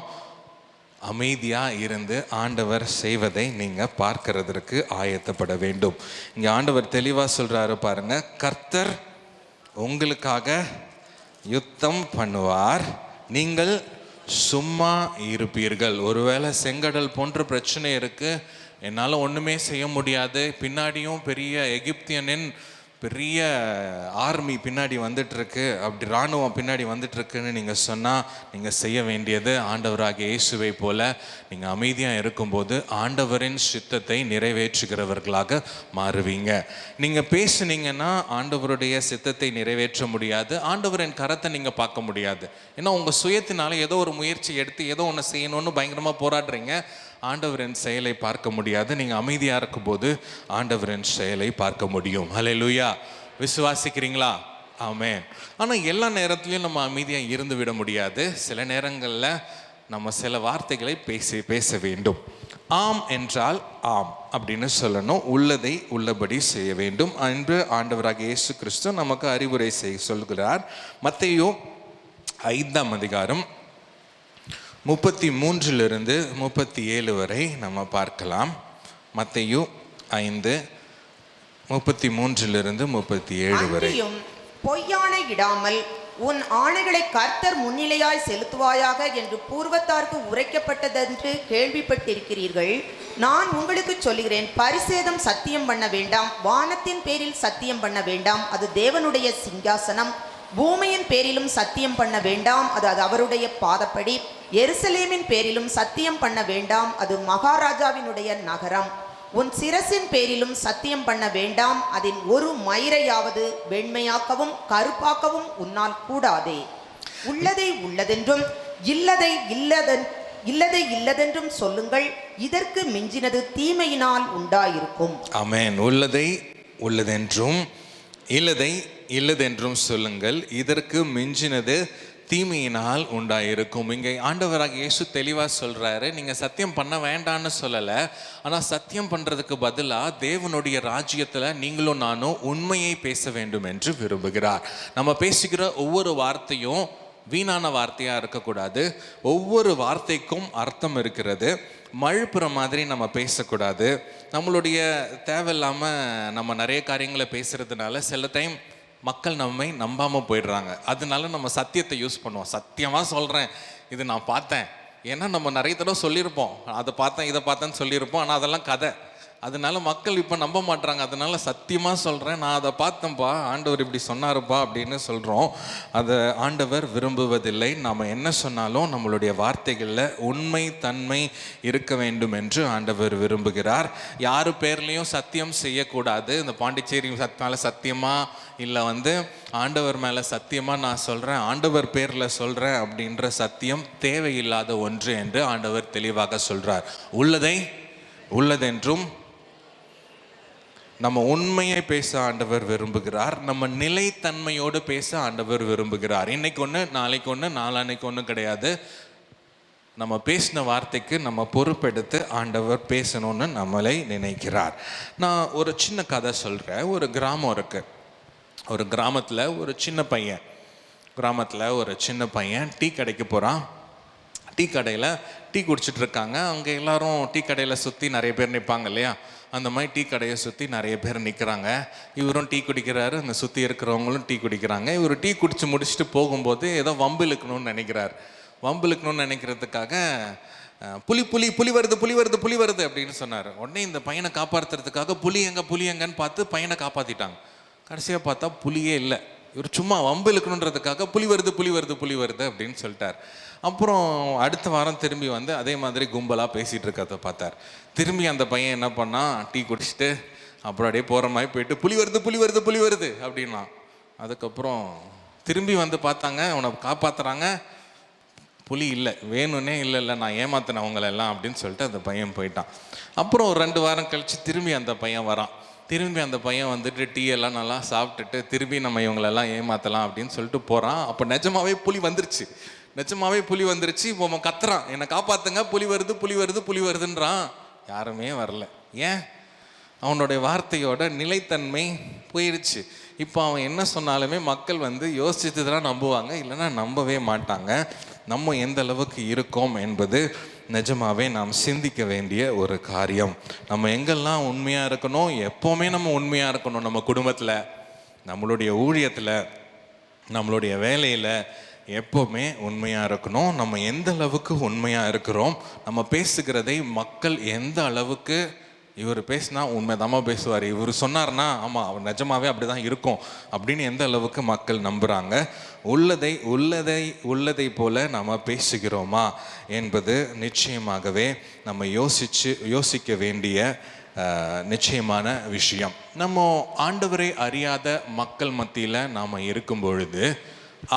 அமைதியாக இருந்து ஆண்டவர் செய்வதை நீங்கள் பார்க்கறதற்கு ஆயத்தப்பட வேண்டும். இங்கே ஆண்டவர் தெளிவாக சொல்கிறாரு பாருங்க, கர்த்தர் உங்களுக்காக யுத்தம் பண்ணுவார், நீங்கள் சும்மா இருப்பீர்கள். ஒருவேளை செங்கடல் போன்ற பிரச்சனை இருக்குது, என்னால் ஒன்றுமே செய்ய முடியாது, பின்னாடியும் பெரிய எகிப்தியனின் பெரிய ஆர்மி பின்னாடி வந்துட்டுருக்கு, அப்படி இராணுவம் பின்னாடி வந்துட்டுருக்குன்னு நீங்கள் சொன்னால், நீங்கள் செய்ய வேண்டியது ஆண்டவராகிய இயேசுவை போல நீங்கள் அமைதியாக இருக்கும்போது ஆண்டவரின் சித்தத்தை நிறைவேற்றுகிறவர்களாக மாறுவீங்க. நீங்கள் பேசுனீங்கன்னா ஆண்டவருடைய சித்தத்தை நிறைவேற்ற முடியாது, ஆண்டவரின் கரத்தை நீங்கள் பார்க்க முடியாது. ஏன்னா உங்கள் சுயத்தினால ஏதோ ஒரு முயற்சி எடுத்து ஏதோ ஒன்று செய்யணும்னு பயங்கரமாக போராடுறீங்க, ஆண்டவரின் செயலை பார்க்க முடியாது. நீங்கள் அமைதியாக இருக்கும்போது ஆண்டவரின் செயலை பார்க்க முடியும். ஹல்லேலூயா. விசுவாசிக்கிறீங்களா? ஆமென். ஆனால் எல்லா நேரத்துலையும் நம்ம அமைதியாக இருந்து விட முடியாது. சில நேரங்களில் நம்ம சில வார்த்தைகளை பேச வேண்டும். ஆம் என்றால் ஆம் அப்படின்னு சொல்லணும், உள்ளதை உள்ளபடி செய்ய வேண்டும் என்று ஆண்டவராகிய இயேசு கிறிஸ்து நமக்கு அறிவுரை சொல்கிறார். மத்தேயு 5ஆம் அதிகாரம் 33 37 வரை நம்ம பார்க்கலாம். மத்தேயு 5:33 37 வரை. பொய்யானை இடாமல் உன் ஆணைகளை கர்த்தர் முன்னிலையாய் செலுத்துவாயாக என்று பூர்வத்தாருக்கு உரைக்கப்பட்டதென்று கேள்விப்பட்டிருக்கிறீர்கள். நான் உங்களுக்கு சொல்லுகிறேன், பரிசேதம் சத்தியம் பண்ண வேண்டாம், வானத்தின் பேரில் சத்தியம் பண்ண வேண்டாம், அது தேவனுடைய சிங்காசனம். பூமியின் பேரிலும் சத்தியம் பண்ண வேண்டாம், அது அவருடைய பாதப்படி. எருசலேமின் பேரிலும் சத்தியம் பண்ண வேண்டாம், அது மகாராஜாவினுடைய நகரம். உன் சிரசின் பேரிலும் சத்தியம் பண்ண வேண்டாம், அதன் ஒரு மயிரையாவது வெண்மையாக்கவும் கருப்பாக்கவும் உன்னால் கூடாதே. உள்ளதை உள்ளதென்றும் இல்லதை இல்லதென்றும் சொல்லுங்கள், இதற்கு மிஞ்சினது தீமையினால் உண்டாயிருக்கும். ஆமென். உள்ளதை உள்ளதென்றும் இல்லதை இல்லதென்றும் சொல்லுங்கள், இதற்கு மிஞ்சினது தீமையினால் உண்டாயிருக்கும். இங்கே ஆண்டவராக இயேசு தெளிவாக சொல்கிறாரு, நீங்கள் சத்தியம் பண்ண வேண்டான்னு சொல்லலை, ஆனால் சத்தியம் பண்ணுறதுக்கு பதிலாக தேவனுடைய ராஜ்யத்தில் நீங்களும் நானும் உண்மையை பேச வேண்டும் என்று விரும்புகிறார். நம்ம பேசுகிற ஒவ்வொரு வார்த்தையும் வீணான வார்த்தையாக இருக்கக்கூடாது. ஒவ்வொரு வார்த்தைக்கும் அர்த்தம் இருக்கிறது. மழுப்புற மாதிரி நம்ம பேசக்கூடாது. நம்மளுடைய தேவையில்லாமல் நம்ம நிறைய காரியங்களை பேசுகிறதுனால சில டைம் மக்கள் நம்மை நம்பாமல் போயிடுறாங்க. அதனால நம்ம சத்தியத்தை யூஸ் பண்ணுவோம். சத்தியமாக சொல்கிறேன், இது நான் பார்த்தேன். ஏன்னா நம்ம நிறைய தடவை சொல்லியிருப்போம், அதை பார்த்தேன் இதை பார்த்தேன்னு சொல்லியிருப்போம், ஆனால் அதெல்லாம் கதை. அதனால மக்கள் இப்போ நம்ப மாட்டுறாங்க. அதனால சத்தியமாக சொல்கிறேன், நான் அதை பார்த்தேன்ப்பா, ஆண்டவர் இப்படி சொன்னாருப்பா அப்படின்னு சொல்கிறோம். அதை ஆண்டவர் விரும்புவதில்லை. நாம் என்ன சொன்னாலும் நம்மளுடைய வார்த்தைகளில் உண்மை தன்மை இருக்க வேண்டும் என்று ஆண்டவர் விரும்புகிறார். யாரு பேர்லேயும் சத்தியம் செய்யக்கூடாது. இந்த பாண்டிச்சேரி மேலே சத்தியமாக இல்லை ஆண்டவர் மேலே சத்தியமாக நான் சொல்கிறேன், ஆண்டவர் பேரில் சொல்கிறேன் அப்படின்ற சத்தியம் தேவையில்லாத ஒன்று என்று ஆண்டவர் தெளிவாக சொல்கிறார். உள்ளதை உள்ளதென்றும் நம்ம உண்மையை பேச ஆண்டவர் விரும்புகிறார். நம்ம நிலைத்தன்மையோடு பேச ஆண்டவர் விரும்புகிறார். இன்னைக்கு ஒன்று நாளைக்கு ஒன்று நாளான்னைக்கு ஒன்று கிடையாது. நம்ம பேசின வார்த்தைக்கு நம்ம பொறுப்பெடுத்து ஆண்டவர் பேசணும்னு நம்மளை நினைக்கிறார். நான் ஒரு சின்ன கதை சொல்கிறேன். ஒரு கிராமம் இருக்குது. ஒரு கிராமத்தில் ஒரு சின்ன பையன் டீ கடைக்கு போகிறான். டீ கடையில் டீ குடிச்சிட்டு இருக்காங்க. அங்கே எல்லாரும் டீ கடையில் சுற்றி நிறைய பேர் நிற்பாங்க இல்லையா, அந்த மாதிரி டீ கடையை சுற்றி நிறைய பேர் நிற்கிறாங்க. இவரும் டீ குடிக்கிறாரு, அங்கே சுற்றி இருக்கிறவங்களும் டீ குடிக்கிறாங்க. இவர் டீ குடிச்சு முடிச்சுட்டு போகும்போது ஏதோ வம்பு இழுக்கணும்னு நினைக்கிறதுக்காக புலி வருது அப்படின்னு சொன்னார். உடனே இந்த பையனை காப்பாற்றுறதுக்காக புலி எங்கன்னு பார்த்து பையனை காப்பாற்றிட்டாங்க. கடைசியாக பார்த்தா புலியே இல்லை. இவர் சும்மா வம்பு இழுக்கணுன்றதுக்காக புலி வருது அப்படின்னு சொல்லிட்டார். அப்புறம் அடுத்த வாரம் திரும்பி அதே மாதிரி கும்பலாக பேசிகிட்டு இருக்கிறத பார்த்தார். திரும்பி அந்த பையன் என்ன பண்ணான், டீ குடிச்சிட்டு அப்புறம் அப்படியே போகிற மாதிரி போயிட்டு புலி வருது அப்படின்னா. அதுக்கப்புறம் திரும்பி பார்த்தாங்க, அவனை காப்பாற்றுறாங்க, புலி இல்லை, வேணும்னே இல்லை நான் ஏமாத்தினேன் அவங்களெல்லாம் அப்படின்னு சொல்லிட்டு அந்த பையன் போயிட்டான். அப்புறம் ஒரு 2 வாரம் கழித்து திரும்பி அந்த பையன் வரான். திரும்பி அந்த பையன் வந்துட்டு டீ எல்லாம் நல்லா சாப்பிட்டுட்டு திரும்பி நம்ம இவங்களெல்லாம் ஏமாற்றலாம் அப்படின்னு சொல்லிட்டு போகிறான். அப்போ நிஜமாவே புலி வந்துருச்சு. இப்போ அவன் கத்துறான், என்னை காப்பாற்றுங்க, புலி வருதுன்றான். யாருமே வரல. ஏன்? அவனுடைய வார்த்தையோட நிலைத்தன்மை போயிடுச்சு. இப்போ அவன் என்ன சொன்னாலுமே மக்கள் யோசித்து தான் நம்புவாங்க, இல்லைன்னா நம்பவே மாட்டாங்க. நம்ம எந்த அளவுக்கு இருக்கோம் என்பது நிஜமாவே நாம் சிந்திக்க வேண்டிய ஒரு காரியம். நம்ம எங்கெல்லாம் உண்மையாக இருக்கணும், எப்போவுமே நம்ம உண்மையாக இருக்கணும். நம்ம குடும்பத்தில், நம்மளுடைய ஊழியத்தில், நம்மளுடைய வேலையில் எப்போவுமே உண்மையாக இருக்கணும். நம்ம எந்த அளவுக்கு உண்மையாக இருக்கிறோம், நம்ம பேசுகிறதை மக்கள் எந்த அளவுக்கு, இவர் பேசினா உண்மைதாம்மா பேசுவார், இவர் சொன்னார்னா ஆமாம் அவர் நிஜமாவே அப்படி தான் இருக்கும் அப்படின்னு எந்த அளவுக்கு மக்கள் நம்புகிறாங்க. உள்ளதை போல நம்ம பேசுகிறோமா என்பது நிச்சயமாகவே நம்ம யோசிக்க வேண்டிய நிச்சயமான விஷயம். நம்ம ஆண்டவரை அறியாத மக்கள் மத்தியில் நாம் இருக்கும் பொழுது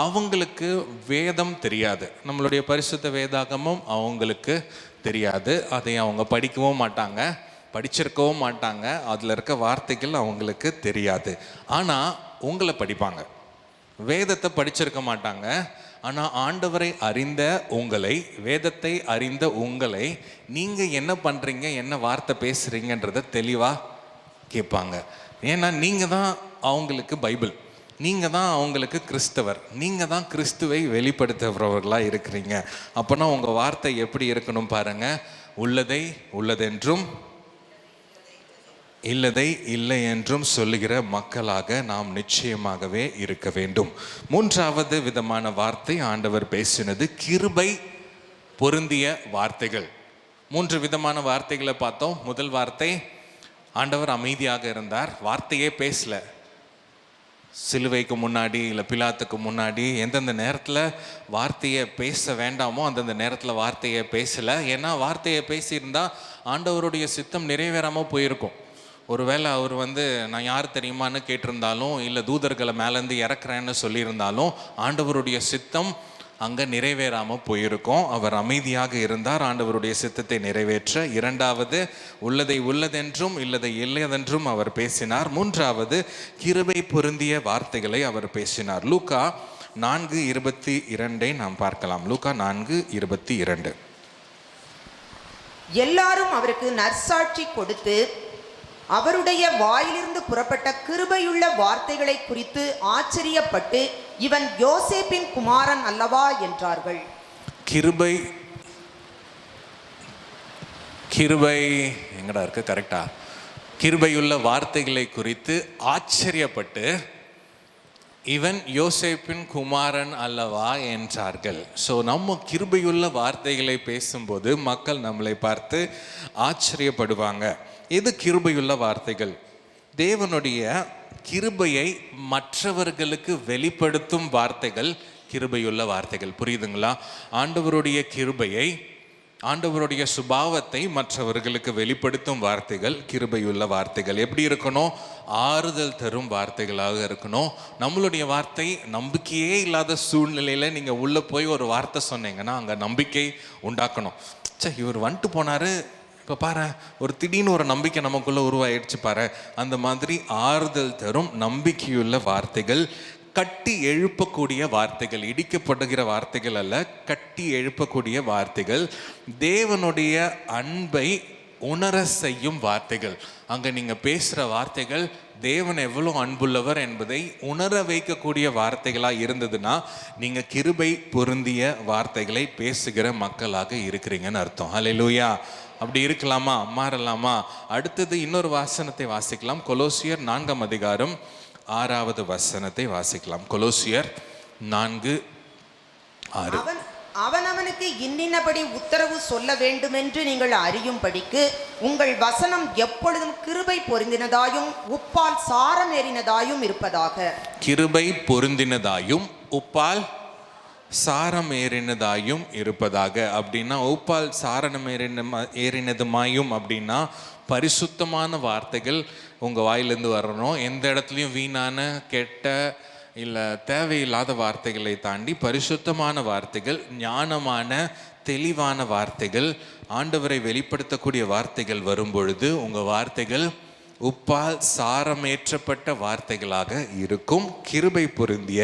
அவங்களுக்கு வேதம் தெரியாது, நம்மளுடைய பரிசுத்த வேதாகமும் அவங்களுக்கு தெரியாது. அதை அவங்க படிக்கவும் மாட்டாங்க, படிச்சிருக்கவும் மாட்டாங்க. அதில் இருக்க வார்த்தைகள் அவங்களுக்கு தெரியாது. ஆனால் உங்களை படிப்பாங்க. வேதத்தை படிச்சிருக்க மாட்டாங்க, ஆனால் ஆண்டவரை அறிந்த உங்களை, வேதத்தை அறிந்த உங்களை, நீங்கள் என்ன பண்ணுறீங்க, என்ன வார்த்தை பேசுகிறீங்கன்றதை தெளிவாக கேட்பாங்க. ஏன்னா நீங்கள் தான் அவங்களுக்கு பைபிள், நீங்கள் தான் அவங்களுக்கு கிறிஸ்தவர், நீங்கள் தான் கிறிஸ்துவை வெளிப்படுத்துகிறவர்களாக இருக்கிறீங்க. அப்போனா உங்கள் வார்த்தை எப்படி இருக்கணும் பாருங்கள். உள்ளதை உள்ளதென்றும் இல்லதை இல்லை என்றும் சொல்லுகிற மக்களாக நாம் நிச்சயமாகவே இருக்க வேண்டும். மூன்றாவது விதமான வார்த்தை ஆண்டவர் பேசினது கிருபை பொருந்திய வார்த்தைகள். 3 விதமான வார்த்தைகளை பார்த்தோம். முதல் வார்த்தை, ஆண்டவர் அமைதியாக இருந்தார், வார்த்தையே பேசல. சிலுவைக்கு முன்னாடி இல்லை பிலாத்துக்கு முன்னாடி எந்தெந்த நேரத்தில் வார்த்தையை பேச வேண்டாமோ அந்தந்த நேரத்தில் வார்த்தையை பேசலை. ஏன்னா வார்த்தையை பேசியிருந்தால் ஆண்டவருடைய சித்தம் நிறைவேறாமல் போயிருக்கும். ஒருவேளை அவர் நான் யார் தெரியுமான்னு கேட்டிருந்தாலும், இல்லை தூதர்களை மேலேருந்து இறக்குறேன்னு சொல்லியிருந்தாலும் ஆண்டவருடைய சித்தம் அங்கே நிறைவேறாமல் போயிருக்கும். அவர் அமைதியாக இருந்தார் ஆண்டவருடைய சித்தத்தை நிறைவேற்ற. இரண்டாவது, உள்ளதை உள்ளதென்றும் இல்லதை இல்லதென்றும் அவர் பேசினார். மூன்றாவது, கிருபை பொருந்திய வார்த்தைகளை அவர் பேசினார். லூக்கா 4:22 நாம் பார்க்கலாம். லூக்கா 4:22. எல்லாரும் அவருக்கு நற்சாட்சி கொடுத்து அவருடைய வாயிலிருந்து புறப்பட்ட கிருபையுள்ள வார்த்தைகளை குறித்து ஆச்சரியப்பட்டு, இவன் யோசேப்பின் குமாரன் அல்லவா என்றார்கள். கிருபை எங்கடா இருக்கு? கரெக்டா? கிருபையுள்ள வார்த்தைகளை குறித்து ஆச்சரியப்பட்டு, இவன் யோசேப்பின் குமாரன் அல்லவா என்றார்கள். ஸோ நம்ம கிருபையுள்ள வார்த்தைகளை பேசும்போது மக்கள் நம்மளை பார்த்து ஆச்சரியப்படுவாங்க. எது கிருபையுள்ள வார்த்தைகள்? தேவனுடைய கிருபையை மற்றவர்களுக்கு வெளிப்படுத்தும் வார்த்தைகள் கிருபையுள்ள வார்த்தைகள். புரியுதுங்களா? ஆண்டவருடைய கிருபையை, ஆண்டவருடைய சுபாவத்தை மற்றவர்களுக்கு வெளிப்படுத்தும் வார்த்தைகள் கிருபையுள்ள வார்த்தைகள். எப்படி இருக்கணும்? ஆறுதல் தரும் வார்த்தைகளாக இருக்கணும். நம்மளுடைய வார்த்தை நம்பிக்கையே இல்லாத சூழ்நிலையில் நீங்கள் உள்ளே போய் ஒரு வார்த்தை சொன்னீங்கன்னா அங்கே நம்பிக்கை உண்டாக்கணும். இவர் வந்துட்டு போனார், இப்போ பாரு ஒரு திடீர்னு ஒரு நம்பிக்கை நமக்குள்ளே உருவாயிடுச்சு பாரு. அந்த மாதிரி ஆறுதல் தரும் நம்பிக்கையுள்ள வார்த்தைகள், கட்டி எழுப்பக்கூடிய வார்த்தைகள், இடிக்கப்படுகிற வார்த்தைகள் அல்ல, கட்டி எழுப்பக்கூடிய வார்த்தைகள், தேவனுடைய அன்பை உணர செய்யும் வார்த்தைகள். அங்கே நீங்கள் பேசுகிற வார்த்தைகள் தேவன் எவ்வளோ அன்புள்ளவர் என்பதை உணர வைக்கக்கூடிய வார்த்தைகளாக இருந்ததுன்னா நீங்கள் கிருபை பொருந்திய வார்த்தைகளை பேசுகிற மக்களாக இருக்கிறீங்கன்னு அர்த்தம். அல்லேலூயா. அப்படி இருக்கலாமா? மாறலாமா? அடுத்தது இன்னொரு வசனத்தை வாசிக்கலாம். கொலோசியர் 4:6 வாசிக்கலாம். கொலோசியர் 4:6. அவனவனுக்கு இன்னின்னபடி உத்தரவு சொல்ல வேண்டுமென்று நீங்கள் அறியும்படிக்கு உங்கள் வசனம் எப்பொழுதும் கிருபை பொருந்தினதாயும் உப்பால் சாரம் ஏறினதாயும் இருப்பதாக. கிருபை பொருந்தினதாயும் உப்பால் சாரம் ஏறினதாயும் இருப்பதாக. அப்படின்னா உப்பால் சாரணம் ஏறினதுமாயும் அப்படின்னா பரிசுத்தமான வார்த்தைகள் உங்கள் வாயிலிருந்து வரணும். எந்த இடத்துலையும் வீணான கெட்ட இல்லை தேவையில்லாத வார்த்தைகளை தாண்டி பரிசுத்தமான வார்த்தைகள், ஞானமான தெளிவான வார்த்தைகள், ஆண்டவரை வெளிப்படுத்தக்கூடிய வார்த்தைகள் வரும் பொழுது உங்கள் வார்த்தைகள் உப்பால் சாரமேற்றப்பட்ட வார்த்தைகளாக இருக்கும், கிருபை பொருந்திய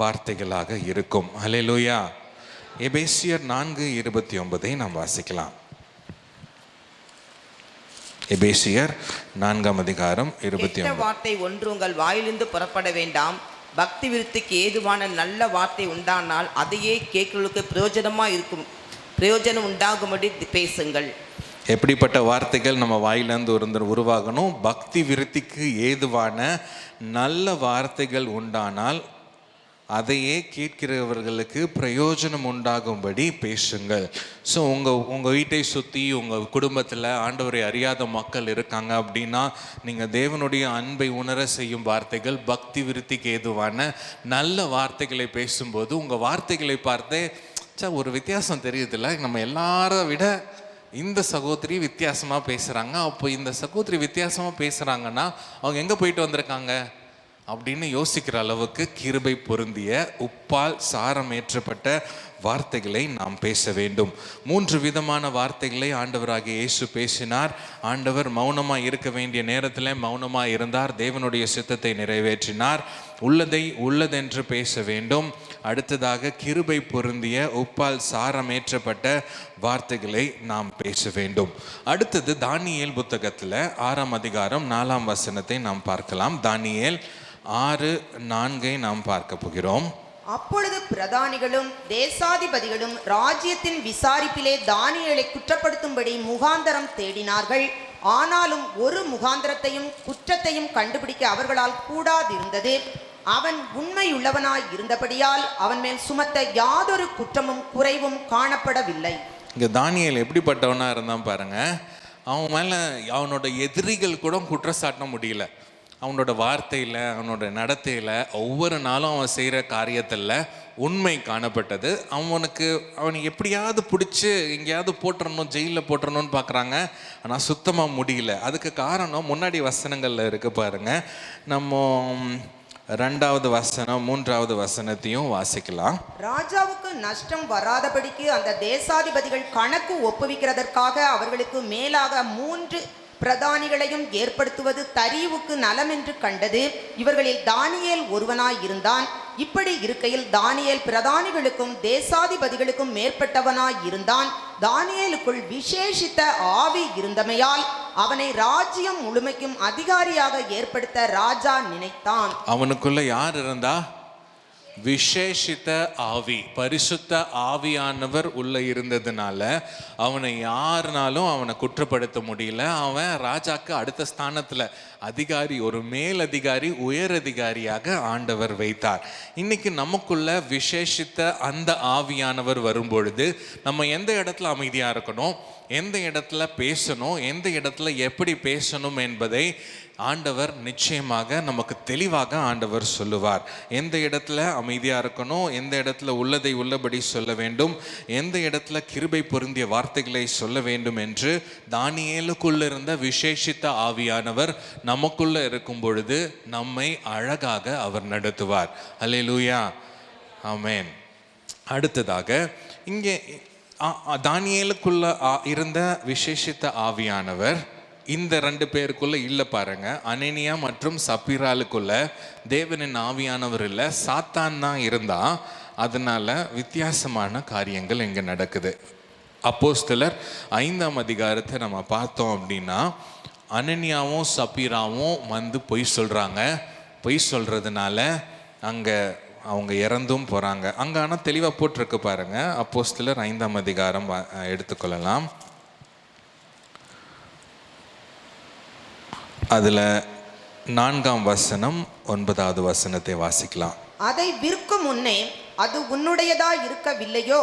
வார்த்தைகளாக இருக்கும். அல்லேலூயா. எபேசியர் 4:29 நாம் வாசிக்கலாம். எபேசியர் 4:29. வார்த்தை ஒன்று உங்கள் வாயிலிருந்து புறப்பட வேண்டாம், பக்தி விருத்திக்கு ஏதுவான நல்ல வார்த்தை உண்டானால் அதையே கேட்கிறவர்களுக்கு பிரயோஜனம் உண்டாகும்படி பேசுங்கள். எப்படிப்பட்ட வார்த்தைகள் நம்ம வாயிலிருந்து உருவாகணும்? பக்தி விருத்திக்கு ஏதுவான நல்ல வார்த்தைகள் உண்டானால் அதையே கேட்கிறவர்களுக்கு பிரயோஜனம் உண்டாகும்படி பேசுங்கள். ஸோ உங்கள் வீட்டை சுற்றி உங்கள் குடும்பத்தில் ஆண்டவரை அறியாத மக்கள் இருக்காங்க அப்படின்னா, நீங்கள் தேவனுடைய அன்பை உணர செய்யும் வார்த்தைகள், பக்தி விருத்திக்கு ஏதுவான நல்ல வார்த்தைகளை பேசும்போது உங்கள் வார்த்தைகளை பார்த்தே ஒரு வித்தியாசம் தெரியுதுல்ல, நம்ம எல்லாரை விட இந்த சகோதரி வித்தியாசமாக பேசுகிறாங்க. அப்போ இந்த சகோதரி வித்தியாசமாக பேசுகிறாங்கன்னா அவங்க எங்கே போயிட்டு வந்திருக்காங்க அப்படின்னு யோசிக்கிற அளவுக்கு கிருபை பொருந்திய உப்பால் சாரமேற்றப்பட்ட வார்த்தைகளை நாம் பேச வேண்டும். 3 விதமான வார்த்தைகளை ஆண்டவராகிய இயேசு பேசினார். ஆண்டவர் மௌனமாக இருக்க வேண்டிய நேரத்தில் மௌனமாக இருந்தார். தேவனுடைய சித்தத்தை நிறைவேற்றினார். உள்ளதை உள்ளதென்று பேச வேண்டும். அடுத்ததாக கிருபை பொருந்திய உப்பால் சாரமேற்றப்பட்ட வார்த்தைகளை நாம் பேச வேண்டும். அடுத்தது தானியேல் புத்தகத்தில் 6ஆம் அதிகாரம் 4ஆம் வசனத்தை நாம் பார்க்கலாம். தானியேல் 6:4 நாம் பார்க்க போகிறோம். அப்பொழுது பிரதானிகளும் தேசாதிபதிகளும் ராஜ்யத்தின் விசாரிப்பிலே தானியேலை குற்றப்படுத்தும்படி முகாந்தரம் தேடினார்கள். ஆனாலும் ஒரு முகாந்தரத்தையும் குற்றத்தையும் கண்டுபிடிக்க அவர்களால் கூடாதிருந்தது. அவன் உண்மையுள்ளவனாய் இருந்தபடியால் அவன் மேல் சுமத்த யாதொரு குற்றமும் குறைவும் காணப்படவில்லை. இங்க தானியேல் எப்படிப்பட்டவனா இருந்தான் பாருங்க. அவன் மேல அவனோட எதிரிகள் கூட குற்றச்சாட்ட முடியல. அவனோட வார்த்தையில், அவனோட நடத்தையில், ஒவ்வொரு நாளும் அவன் செய்கிற காரியத்தில் உண்மை காணப்பட்டது. அவனை எப்படியாவது பிடிச்சி எங்கேயாவது போட்டுறணும், ஜெயிலில் போட்டுறணும்னு பார்க்குறாங்க. ஆனால் சுத்தமாக முடியல. அதுக்கு காரணம் முன்னாடி வசனங்களில் இருக்குது பாருங்கள். நம்ம 2வது வசனம் 3வது வசனத்தையும் வாசிக்கலாம். ராஜாவுக்கு நஷ்டம் வராதபடிக்கு அந்த தேசாதிபதிகள் கணக்கு ஒப்புவிக்கிறதற்காக அவர்களுக்கு மேலாக 3 பிரதானிகளையும் ஏற்படுத்துவது தரியுவுக்கு நலம் என்று கண்டது. இவர்களில் தானியேல் ஒருவனாய் இருந்தான். இப்படி இருக்கையில் தானியேல் பிரதானிகளுக்கும் தேசாதிபதிகளுக்கும் மேற்பட்டவனாய் இருந்தான். தானியேலுக்குள் விசேஷித்த ஆவி இருந்தமையால் அவனை ராஜ்யம் முழுமைக்கும் அதிகாரியாக ஏற்படுத்த ராஜா நினைத்தான். அவனுக்குள்ள யார் இருந்தா? விசேஷித்த ஆவி, பரிசுத்த ஆவியானவர் உள்ள இருந்ததுனால அவனை யாருனாலும் அவனை குற்றப்படுத்த முடியல. அவன் ராஜாக்கு அடுத்த ஸ்தானத்துல அதிகாரி, ஒரு மேலதிகாரி, உயர் அதிகாரியாக ஆண்டவர் வைத்தார். இன்னைக்கு நமக்குள்ள விசேஷித்த அந்த ஆவியானவர் வரும்பொழுது நம்ம எந்த இடத்துல அமைதியா இருக்கணும், எந்த இடத்துல பேசணும், எந்த இடத்துல எப்படி பேசணும் என்பதை ஆண்டவர் நிச்சயமாக நமக்கு தெளிவாக ஆண்டவர் சொல்லுவார். எந்த இடத்துல அமைதியாக இருக்கணும், எந்த இடத்துல உள்ளதை உள்ளபடி சொல்ல வேண்டும், எந்த இடத்துல கிருபை பொருந்திய வார்த்தைகளை சொல்ல வேண்டும் என்று தானியேலுக்குள்ள இருந்த விசேஷித்த ஆவியானவர் நமக்குள்ள இருக்கும் பொழுது நம்மை அழகாக அவர் நடத்துவார். அல்லேலூயா, ஆமென். அடுத்ததாக இங்கே தானியேலுக்குள்ள இருந்த விசேஷித்த ஆவியானவர் இந்த 2 பேருக்குள்ள இல்லை பாருங்க. அனனியா மற்றும் சப்பீராலுக்குள்ள தேவனின் ஆவியானவர் இல்லை, சாத்தான் தான் இருந்தா. அதனால வித்தியாசமான காரியங்கள் இங்கே நடக்குது. அப்போஸ்தலர் 5ஆம் அதிகாரத்தை நம்ம பார்த்தோம் அப்படின்னா, அனனியாவும் சப்பீராவும் வந்து பொய் சொல்றாங்க. பொய் சொல்றதுனால அங்கே அவங்க இறந்தும் போறாங்க. அங்கே ஆனால் தெளிவாக போட்டிருக்கு பாருங்க. அப்போஸ்தலர் 5ஆம் அதிகாரம் எடுத்துக்கொள்ளலாம். அதில் 4ஆம் வசனம் 9வது வசனத்தை வாசிக்கலாம். அதை விற்கும் முன்னே அது உன்னுடையதா இருக்கவில்லையோ,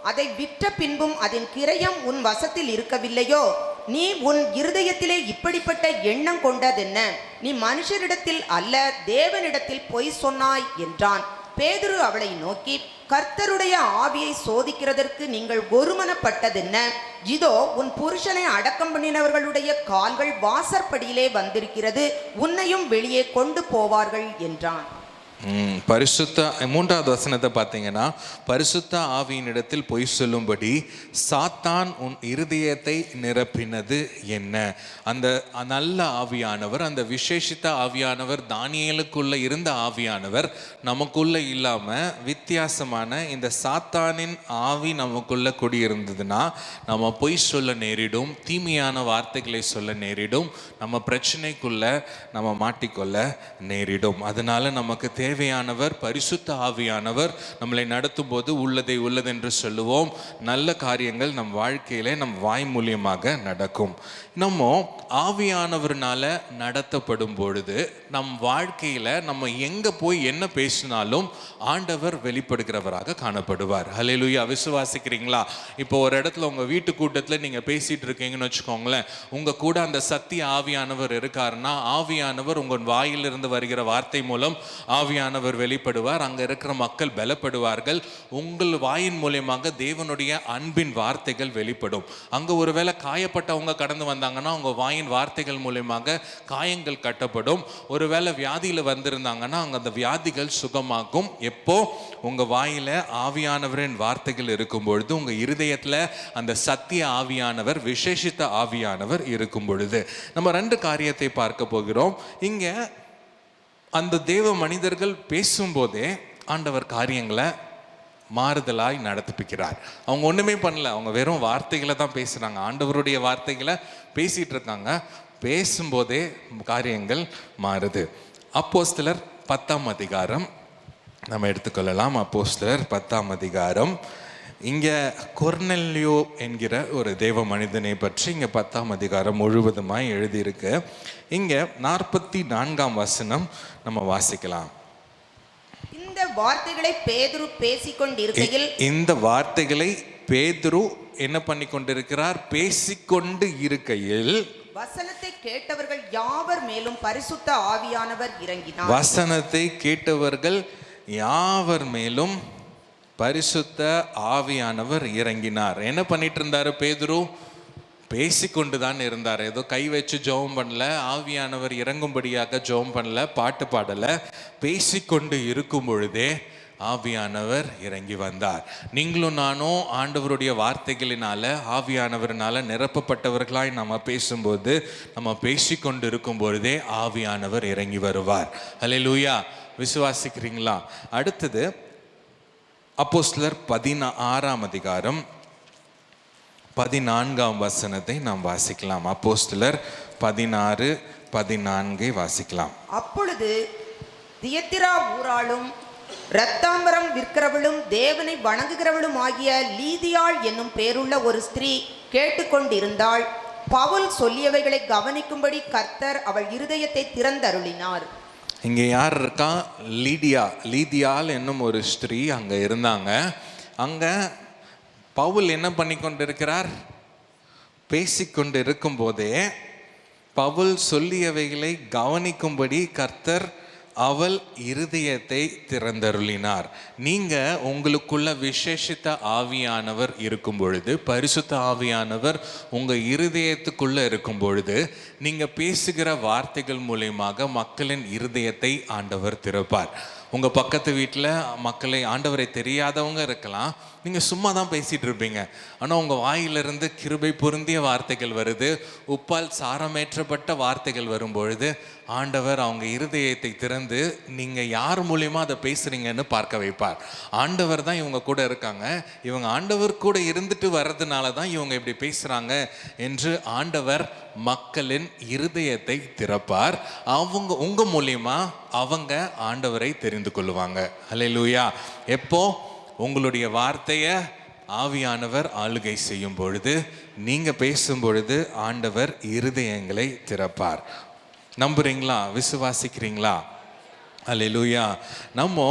அதை விற்ற பின்பும் அதன் கிரயம் உன் வசத்தில் இருக்கவில்லையோ, நீ உன் இருதயத்திலே இப்படிப்பட்ட எண்ணம் கொண்டதென்ன? நீ மனுஷரிடத்தில் அல்ல தேவனிடத்தில் பொய் சொன்னாய் என்றான். பேதுரு அவளை நோக்கி, கர்த்தருடைய ஆவியை சோதிக்கிறதற்கு நீங்கள் ஒருமனப்பட்டதென்ன? இதோ உன் புருஷனை அடக்கம் பண்ணினவர்களுடைய கால்கள் வாசற்படியிலே வந்திருக்கிறது, உன்னையும் வெளியே கொண்டு போவார்கள் என்றான். பரிசுத்த 3வது வசனத்தை பார்த்தீங்கன்னா, பரிசுத்த ஆவியினிடத்தில் பொய் சொல்லும்படி சாத்தான் உன் இருதயத்தை நிரப்பினது என்ன? அந்த நல்ல ஆவியானவர், அந்த விசேஷித்த ஆவியானவர், தானியேலுக்குள்ள இருந்த ஆவியானவர் நமக்குள்ள இல்லாம வித்தியாசமான இந்த சாத்தானின் ஆவி நமக்குள்ள குடியிருந்ததுன்னா நம்ம பொய் சொல்ல நேரிடும், தீமையான வார்த்தைகளை சொல்ல நேரிடும், நம்ம பிரச்சனைக்குள்ள நம்ம மாட்டிக்கொள்ள நேரிடும். அதனால நமக்கு தேவையானவர் பரிசுத்த ஆவியானவர். நம்மளை நடத்தும் போது உள்ளதை உள்ளதென்று சொல்லுவோம். நல்ல காரியங்கள் நம் வாழ்க்கையிலே நம் வாய் மூலியமாக நடக்கும். நம்ம ஆவியானவர்னால நடத்தப்படும் பொழுது நம் வாழ்க்கையில நம்ம எங்க போய் என்ன பேசினாலும் ஆண்டவர் வெளிப்படுகிறவராக காணப்படுவார். ஹல்லேலூயா. விசுவாசிக்கிறீங்களா? இப்போ ஒரு இடத்துல உங்க வீட்டு கூட்டத்தில் நீங்க பேசிட்டு இருக்கீங்கன்னு வச்சுக்கோங்களேன், உங்க கூட அந்த சத்திய ஆவியானவர் இருக்காருன்னா ஆவியானவர் உங்க வாயிலிருந்து வருகிற வார்த்தை மூலம் ஆவியானவர் வெளிப்படுவார். அங்க இருக்கிற மக்கள் பலப்படுவார்கள். உங்கள் வாயின் மூலியமாக தேவனுடைய அன்பின் வார்த்தைகள் வெளிப்படும். அங்க ஒருவேளை காயப்பட்டவங்க கடந்து வந்தாங்கன்னா உங்க வாயின் வார்த்தைகள் மூலியமாக காயங்கள் கட்டப்படும். ஒருவேளை வியாதியில வந்திருந்தாங்கன்னா அங்க அந்த வியாதிகள் சுகமாகும். எப்போ? உங்க வாயில ஆவியானவரின் வார்த்தைகள் இருக்கும் பொழுது, உங்க இருதயத்துல அந்த சத்திய ஆவியானவர், விசேஷித்த ஆவியானவர் இருக்கும் பொழுது. நம்ம 2 காரியத்தை பார்க்க போகிறோம். இங்க அந்த தேவ மனிதர்கள் பேசும்போதே ஆண்டவர் காரியங்களை மாறுதலாய் நடத்திப்பிக்கிறார். அவங்க ஒண்ணுமே பண்ணல, அவங்க வெறும் வார்த்தைகளை தான் பேசுறாங்க. ஆண்டவருடைய வார்த்தைகளை பேசிட்டு இருக்காங்க. பேசும்போதே காரியங்கள் மாறுது. அப்போஸ்தலர் 10ஆம் அதிகாரம் நம்ம எடுத்துக்கொள்ளலாம். அப்போஸ்தலர் 10ஆம் அதிகாரம். இங்க கொர்நெலியோ என்கிற ஒரு தேவ மனிதனை பற்றி இங்க 10ஆம் அதிகாரம் முழுவதுமாய் எழுதியிருக்கு. இங்க 44ஆம் வசனம் நம்ம வாசிக்கலாம். இந்த வார்த்தைகளை பேதுரு பேசிக்கொண்டிருக்கையில், இந்த வார்த்தைகளை பேதுரு என்ன பண்ணி கொண்டிருக்கிறார்? பேசிக்கொண்டு இருக்கையில் வசனத்தை கேட்டவர்கள் யாவர் மேலும் பரிசுத்த ஆவியானவர் இறங்கினார். வசனத்தை கேட்டவர்கள் யாவர் மேலும் பரிசுத்த ஆவியானவர் இறங்கினார். என்ன பண்ணிட்டு இருந்தாரு பேதுரு? பேசிக்கொண்டு தான் இருந்தார். ஏதோ கை வச்சு ஜெபம் பண்ணல, ஆவியானவர் இறங்கும்படியாக ஜெபம் பண்ணல, பாட்டு பாடல. பேசிக்கொண்டு இருக்கும் பொழுதே ஆவியானவர் இறங்கி வந்தார். நீங்களும் நானும் ஆண்டவருடைய வார்த்தைகளினால, ஆவியானவர்னால நிரப்பப்பட்டவர்களாய் நம்ம பேசும்போது, நம்ம பேசிக்கொண்டு இருக்கும் பொழுதே ஆவியானவர் இறங்கி வருவார். ஹல்லேலூயா. விசுவாசிக்கிறீங்களா? அடுத்தது அப்போஸ்தலர் 16ஆம் அதிகாரம் 14ஆம் வசனத்தை நாம் வாசிக்கலாம். அப்போஸ்தலர் 16:14 வாசிக்கலாம். அப்பொழுது தியத்திரா ஊராளும் இரத்தாம்பரம் விற்கிறவளும் தேவனை வணங்குகிறவளும் ஆகிய லீதியாள் என்னும் பேருள்ள ஒரு ஸ்திரீ கேட்டுக்கொண்டிருந்தாள். பவுல் சொல்லியவைகளை கவனிக்கும்படி கர்த்தர் அவள் இருதயத்தை திறந்தருளினார். இங்க யார் இருக்கா? லீதியாள் என்னும் ஒரு ஸ்திரீ அங்க இருந்தாங்க. அங்க பவுல் என்ன பண்ணி கொண்டிருக்கிறார்? பேசிக்கொண்டு இருக்கும் போதே பவுல் சொல்லியவைகளை கவனிக்கும்படி கர்த்தர் அவள் இருதயத்தை திறந்தருளினார். நீங்க உங்களுக்குள்ள விசேஷித்த ஆவியானவர் இருக்கும் பொழுது, பரிசுத்த ஆவியானவர் உங்க இருதயத்துக்குள்ள இருக்கும் பொழுது, நீங்க பேசுகிற வார்த்தைகள் மூலமாக மக்களின் இருதயத்தை ஆண்டவர் திறப்பார். உங்க பக்கத்து வீட்டில் மக்களை, ஆண்டவரை தெரியாதவங்க இருக்கலாம், நீங்க சும்மா தான் பேசிட்டு இருப்பீங்க. ஆனால் உங்க வாயிலிருந்து கிருபை பொருந்திய வார்த்தைகள் வருது, உப்பால் சாரமேற்றப்பட்ட வார்த்தைகள் வரும் பொழுது ஆண்டவர் அவங்க இருதயத்தை திறந்து நீங்க யார் மூலியமா அதை பேசுறீங்கன்னு பார்க்க வைப்பார். ஆண்டவர் தான் இவங்க கூட இருக்காங்க, இவங்க ஆண்டவர் கூட இருந்துட்டு வர்றதுனால தான் இவங்க இப்படி பேசுறாங்க என்று ஆண்டவர் மக்களின் இருதயத்தை திறப்பார். அவங்க உங்க மூலியமா அவங்க ஆண்டவரை தெரிந்து கொள்ளுவாங்க. ஹல்லேலூயா. எப்போ? உங்களுடைய வார்த்தையை ஆவியானவர் ஆளுகை செய்யும் பொழுது, நீங்க பேசும் பொழுது ஆண்டவர் இருதயங்களை திறப்பார். நம்புறீங்களா? விசுவாசிக்கிறீங்களா? ஹல்லேலூயா. நம்ம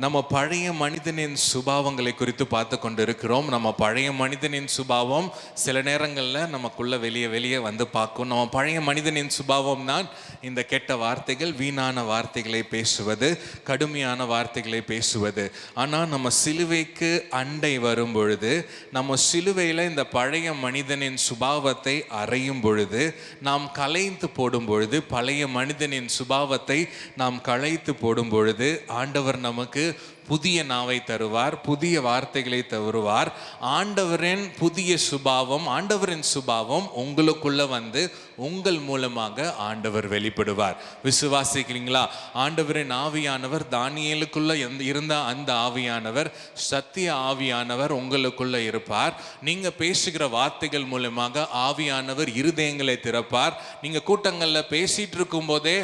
நம்ம பழைய மனிதனின் சுபாவங்களை குறித்து பார்த்து கொண்டு இருக்கிறோம். நம்ம பழைய மனிதனின் சுபாவம் சில நேரங்களில் நமக்குள்ள வெளியே வந்து பார்க்கும். நம்ம பழைய மனிதனின் சுபாவம் தான் இந்த கெட்ட வார்த்தைகள், வீணான வார்த்தைகளை பேசுவது, கடுமையான வார்த்தைகளை பேசுவது. ஆனால் நம்ம சிலுவைக்கு அண்டை வரும் பொழுது, நம்ம சிலுவையில் இந்த பழைய மனிதனின் சுபாவத்தை அறையும் பொழுது, நாம் களைந்து போடும் பொழுது, பழைய மனிதனின் சுபாவத்தை நாம் களைத்து போடும் பொழுது, ஆண்டவர் நமக்கு புதிய நாவை தருவார், புதிய வார்த்தைகளை தருவார். ஆண்டவரின் புதிய சுபாவம், ஆண்டவரின் சுபாவம் உங்களுக்குள்ள வந்து உங்கள் மூலமாக ஆண்டவர் வெளிப்படுவார். விசுவாசிக்கிறீங்களா? ஆண்டவரின் ஆவியானவர், தானியேலுக்குள்ள இருந்த அந்த ஆவியானவர், சத்திய ஆவியானவர் உங்களுக்குள்ள இருப்பார். நீங்க பேசுகிற வார்த்தைகள் மூலமாக ஆவியானவர் இருதயங்களை திறப்பார். நீங்க கூட்டங்கள்ல பேசிட்டு இருக்கும் போதே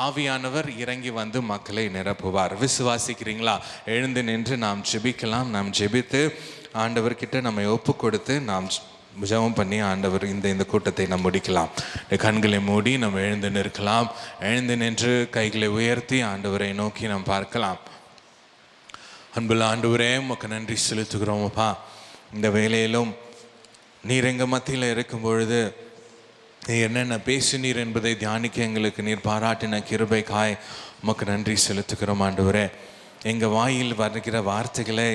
ஆவியானவர் இறங்கி வந்து மக்களை நிரப்புவார். விசுவாசிக்கிறீங்களா? எழுந்து நின்று நாம் ஜெபிக்கலாம். நாம் ஜெபித்து ஆண்டவர்கிட்ட நம்மை ஒப்பு கொடுத்து நாம் ஜெபம் பண்ணி ஆண்டவர் இந்த கூட்டத்தை நாம் முடிக்கலாம். கண்களை மூடி நம்ம எழுந்து நிற்கலாம். எழுந்து நின்று கைகளை உயர்த்தி ஆண்டவரை நோக்கி நாம் பார்க்கலாம். அன்புள்ள ஆண்டவரே, உமக்கு நன்றி செலுத்துகிறோமப்பா. இந்த வேளையிலும் நீர் எங்கள் மத்தியில் இருக்கும் பொழுது என்னென்ன பேசினீர் என்பதை தியானிக்க எங்களுக்கு நீர் பாராட்டின கிருபைக்காய் உமக்கு நன்றி செலுத்துகிறோம் ஆண்டவரே. எங்கள் வாயில் வருகிற வார்த்தைகளை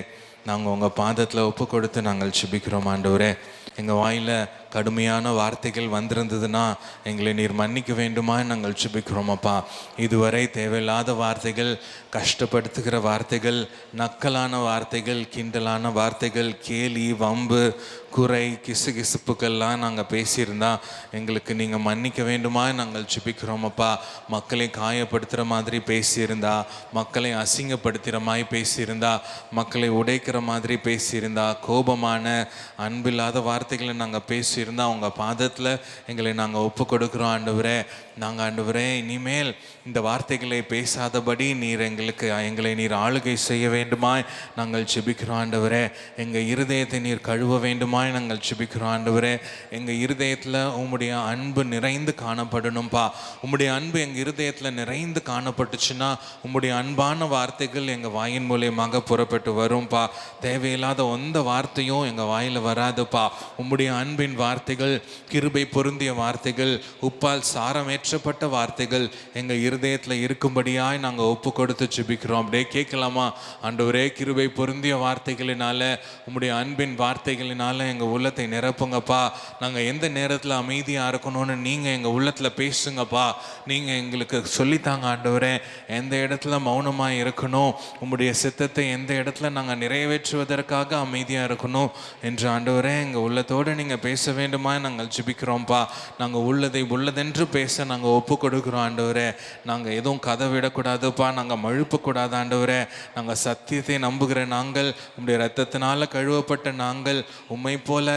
நாங்கள் உங்கள் பாதத்தில் ஒப்பு கொடுத்து நாங்கள் ஜெபிக்கிறோம் ஆண்டவரே. எங்கள் வாயில் கடுமையான வார்த்தைகள் வந்திருந்ததுன்னா எங்களை நீர் மன்னிக்க வேண்டுமா நாங்கள் ஜெபிக்கிறோம் அப்பா. இதுவரை தேவையில்லாத வார்த்தைகள், கஷ்டப்படுத்துகிற வார்த்தைகள், நக்கலான வார்த்தைகள், கிண்டலான வார்த்தைகள், கேலி, வம்பு, குறை, கிசுகிசுப்புக்கள்லாம் நாங்கள் பேசியிருந்தா எங்களுக்கு நீங்கள் மன்னிக்க வேண்டுமா நாங்கள் ஜெபிக்கிறோம் அப்பா. மக்களை காயப்படுத்துகிற மாதிரி பேசியிருந்தா, மக்களை அசிங்கப்படுத்துகிற மாதிரி பேசியிருந்தா, மக்களை உடைக்கிற மாதிரி பேசியிருந்தா, கோபமான அன்பில்லாத வார்த்தைகளை நாங்கள் பேசியிருந்தால் உங்கள் பாதத்தில் எங்களை நாங்கள் ஒப்பு கொடுக்குறோம் ஆண்டவரே. நாங்கள் ஆண்டவரே இனிமேல் இந்த வார்த்தைகளை பேசாதபடி எங்களை நீர் ஆளுகை செய்ய வேண்டுமாய் நாங்கள் ஜெபிக்கிறோம் ஆண்டவரே. எங்கள் இருதயத்தை நீர் கழுவ வேண்டுமாய் நாங்கள் ஜெபிக்கிறோம் ஆண்டவரே. எங்கள் இருதயத்தில் உம்முடைய அன்பு நிறைந்து காணப்படணும்ப்பா. உம்முடைய அன்பு எங்கள் இருதயத்தில் நிறைந்து காணப்பட்டுச்சுன்னா உம்முடைய அன்பான வார்த்தைகள் எங்கள் வாயின் மூலியமாக புறப்பட்டு வரும்பா. தேவையில்லாத எந்த வார்த்தையும் எங்கள் வாயில் வராதுப்பா. உம்முடைய அன்பின் வார்த்தைகள், கிருபை பொருந்திய வார்த்தைகள், உப்பால் சாரமேற்றப்பட்ட வார்த்தைகள் எங்கள் இருதயத்தில் இருக்கும்படியாய் நாங்கள் ஒப்பு கொடுத்து ஜெபிக்கிறோம். அப்படியே கேட்கலாமா? ஆண்டவரே, கிருபை பொருந்திய வார்த்தைகளினால, உம்முடைய அன்பின் வார்த்தைகளினால எங்கள் உள்ளத்தை நிரப்புங்கப்பா. நாங்கள் எந்த நேரத்தில் அமைதியாக இருக்கணும்னு நீங்கள் எங்கள் உள்ளத்தில் பேசுங்கப்பா. நீங்கள் எங்களுக்கு சொல்லித்தாங்க ஆண்டவரே. எந்த இடத்துல மௌனமாக இருக்கணும், உம்முடைய சித்தத்தை எந்த இடத்துல நாங்கள் நிறைவேற்றுவதற்காக அமைதியாக இருக்கணும் என்று ஆண்டவரே எங்கள் உள்ளத்தோடு நீங்கள் பேச வேண்டுமா நாங்கள் ஜெபிக்கிறோம்ப்பா. நாங்கள் உள்ளதென்று பேச நாங்கள் ஒப்பு கொடுக்குறோம் ஆண்டவரே. நாங்கள் எதுவும் கதை விடக்கூடாதுப்பா. நாங்கள் மழுப்பக்கூடாது ஆண்டவரே. நாங்கள் சத்தியத்தை நம்புகிற நாங்கள், உம்முடைய இரத்தத்தினால கழுவப்பட்ட நாங்கள், உம்மை போல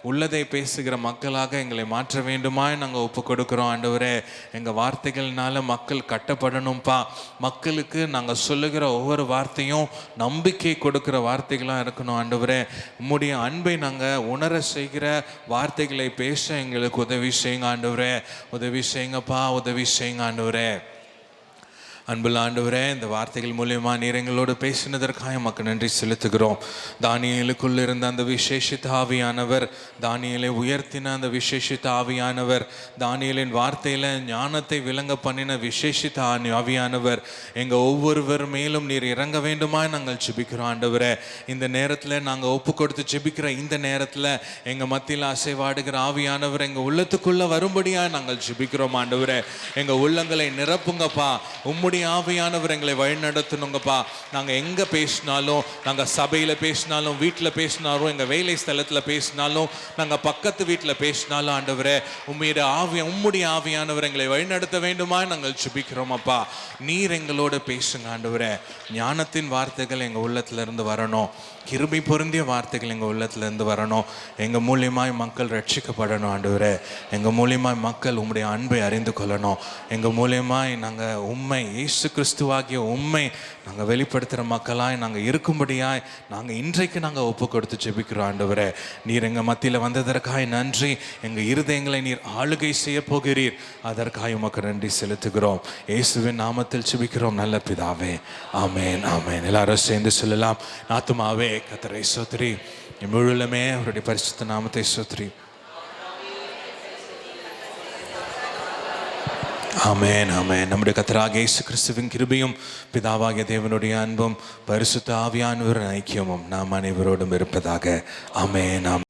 உள்ளதை பேசுகிற மக்களாக எங்களை மாற்ற வேண்டுமாய் நாங்கள் ஒப்பு கொடுக்குறோம் ஆண்டவரே. எங்கள் வார்த்தைகள்னால மக்கள் கட்டப்படணும்ப்பா. மக்களுக்கு நாங்கள் சொல்லுகிற ஒவ்வொரு வார்த்தையும் நம்பிக்கை கொடுக்குற வார்த்தைகளாக இருக்கணும் ஆண்டவரே. உம்முடைய அன்பை நாங்கள் உணர செய்கிற வார்த்தைகளை பேச எங்களுக்கு உதவி செய்யுங்க ஆண்டவரே. உதவி செய்யுங்கப்பா, உதவி செய்யுங்க ஆண்டவரே. அன்புள்ள ஆண்டவரே, இந்த வார்த்தைகள் மூலியமா நீர் எங்களோடு பேசினதற்காக உமக்கு நன்றி செலுத்துகிறோம். தானியேலுக்குள் இருந்த அந்த விசேஷித்த ஆவியானவர், தானியேலை உயர்த்தின அந்த விசேஷித்த ஆவியானவர், தானியேலின் வார்த்தையில ஞானத்தை விளங்க பண்ணின விசேஷித்த ஆவியானவர் எங்கள் ஒவ்வொருவர் மேலும் நீர் இறங்க வேண்டுமா நாங்கள் ஜெபிக்கிறோம் ஆண்டவரே. இந்த நேரத்தில் நாங்கள் ஒப்பு கொடுத்து ஜெபிக்கிற இந்த நேரத்தில் எங்கள் மத்தியில் அசைவாடுகிற ஆவியானவர் எங்கள் உள்ளத்துக்குள்ளே வரும்படியாக நாங்கள் ஜெபிக்கிறோம் ஆண்டவரே. எங்கள் உள்ளங்களை நிரப்புங்கப்பா. உம்முடைய ஆவியானவர் எங்களை வழிநடத்தணுங்கப்பா. நாங்கள் எங்கே பேசினாலும், நாங்கள் சபையில் பேசினாலும், வீட்டில் பேசினாலும், எங்கள் வேலை ஸ்தலத்தில் பேசினாலும், நாங்கள் பக்கத்து வீட்டில் பேசினாலும் ஆண்டவரே, உம்முடைய ஆவியானவர் எங்களை வழிநடத்த வேண்டுமா நாங்கள் ஜெபிக்கிறோம் அப்பா. நீர் எங்களோட பேசுங்க ஆண்டவரே. ஞானத்தின் வார்த்தைகள் எங்கள் உள்ளத்திலிருந்து வரணும். கிருபை பொருந்திய வார்த்தைகள் எங்கள் உள்ளத்திலேருந்து வரணும். எங்கள் மூலியமாய் மக்கள் ரட்சிக்கப்படணும் ஆண்டவரே. எங்கள் மூலியமாய் மக்கள் உம்முடைய அன்பை அறிந்து கொள்ளணும். எங்கள் மூலியமாய் நாங்கள் உம்மை இயேசு கிறிஸ்துவாகிய உண்மை நாங்கள் வெளிப்படுத்துகிற மக்களாய் நாங்கள் இருக்கும்படியாய் நாங்கள் இன்றைக்கு நாங்கள் ஒப்பு கொடுத்து ஜெபிக்கிறோம். ஆண்டவரே, நீர் எங்கள் மத்தியில் வந்ததற்காய் நன்றி. எங்கள் இருதயங்களை நீர் ஆளுகை செய்ய போகிறீர், அதற்காக உமக்கு நன்றி செலுத்துகிறோம். இயேசுவின் நாமத்தில் ஜெபிக்கிறோம் நல்ல பிதாவே, ஆமேன் ஆமேன். எல்லாரும் சேர்ந்து சொல்லலாம், ஆத்துமாவே கர்த்தரை ஸ்தோத்திரி, முழுமே அவருடைய பரிசுத்த நாமத்தை ஸ்தோத்திரி. ஆமென் ஆமென். நம்முடைய கர்த்தராகிய இயேசு கிறிஸ்துவின் கிருபையும் பிதாவாகிய தேவனுடைய அன்பும் பரிசுத்த ஆவியானவரின் ஐக்கியமும் நாம் அனைவரோடும் இருப்பதாக. ஆமென் ஆமென்.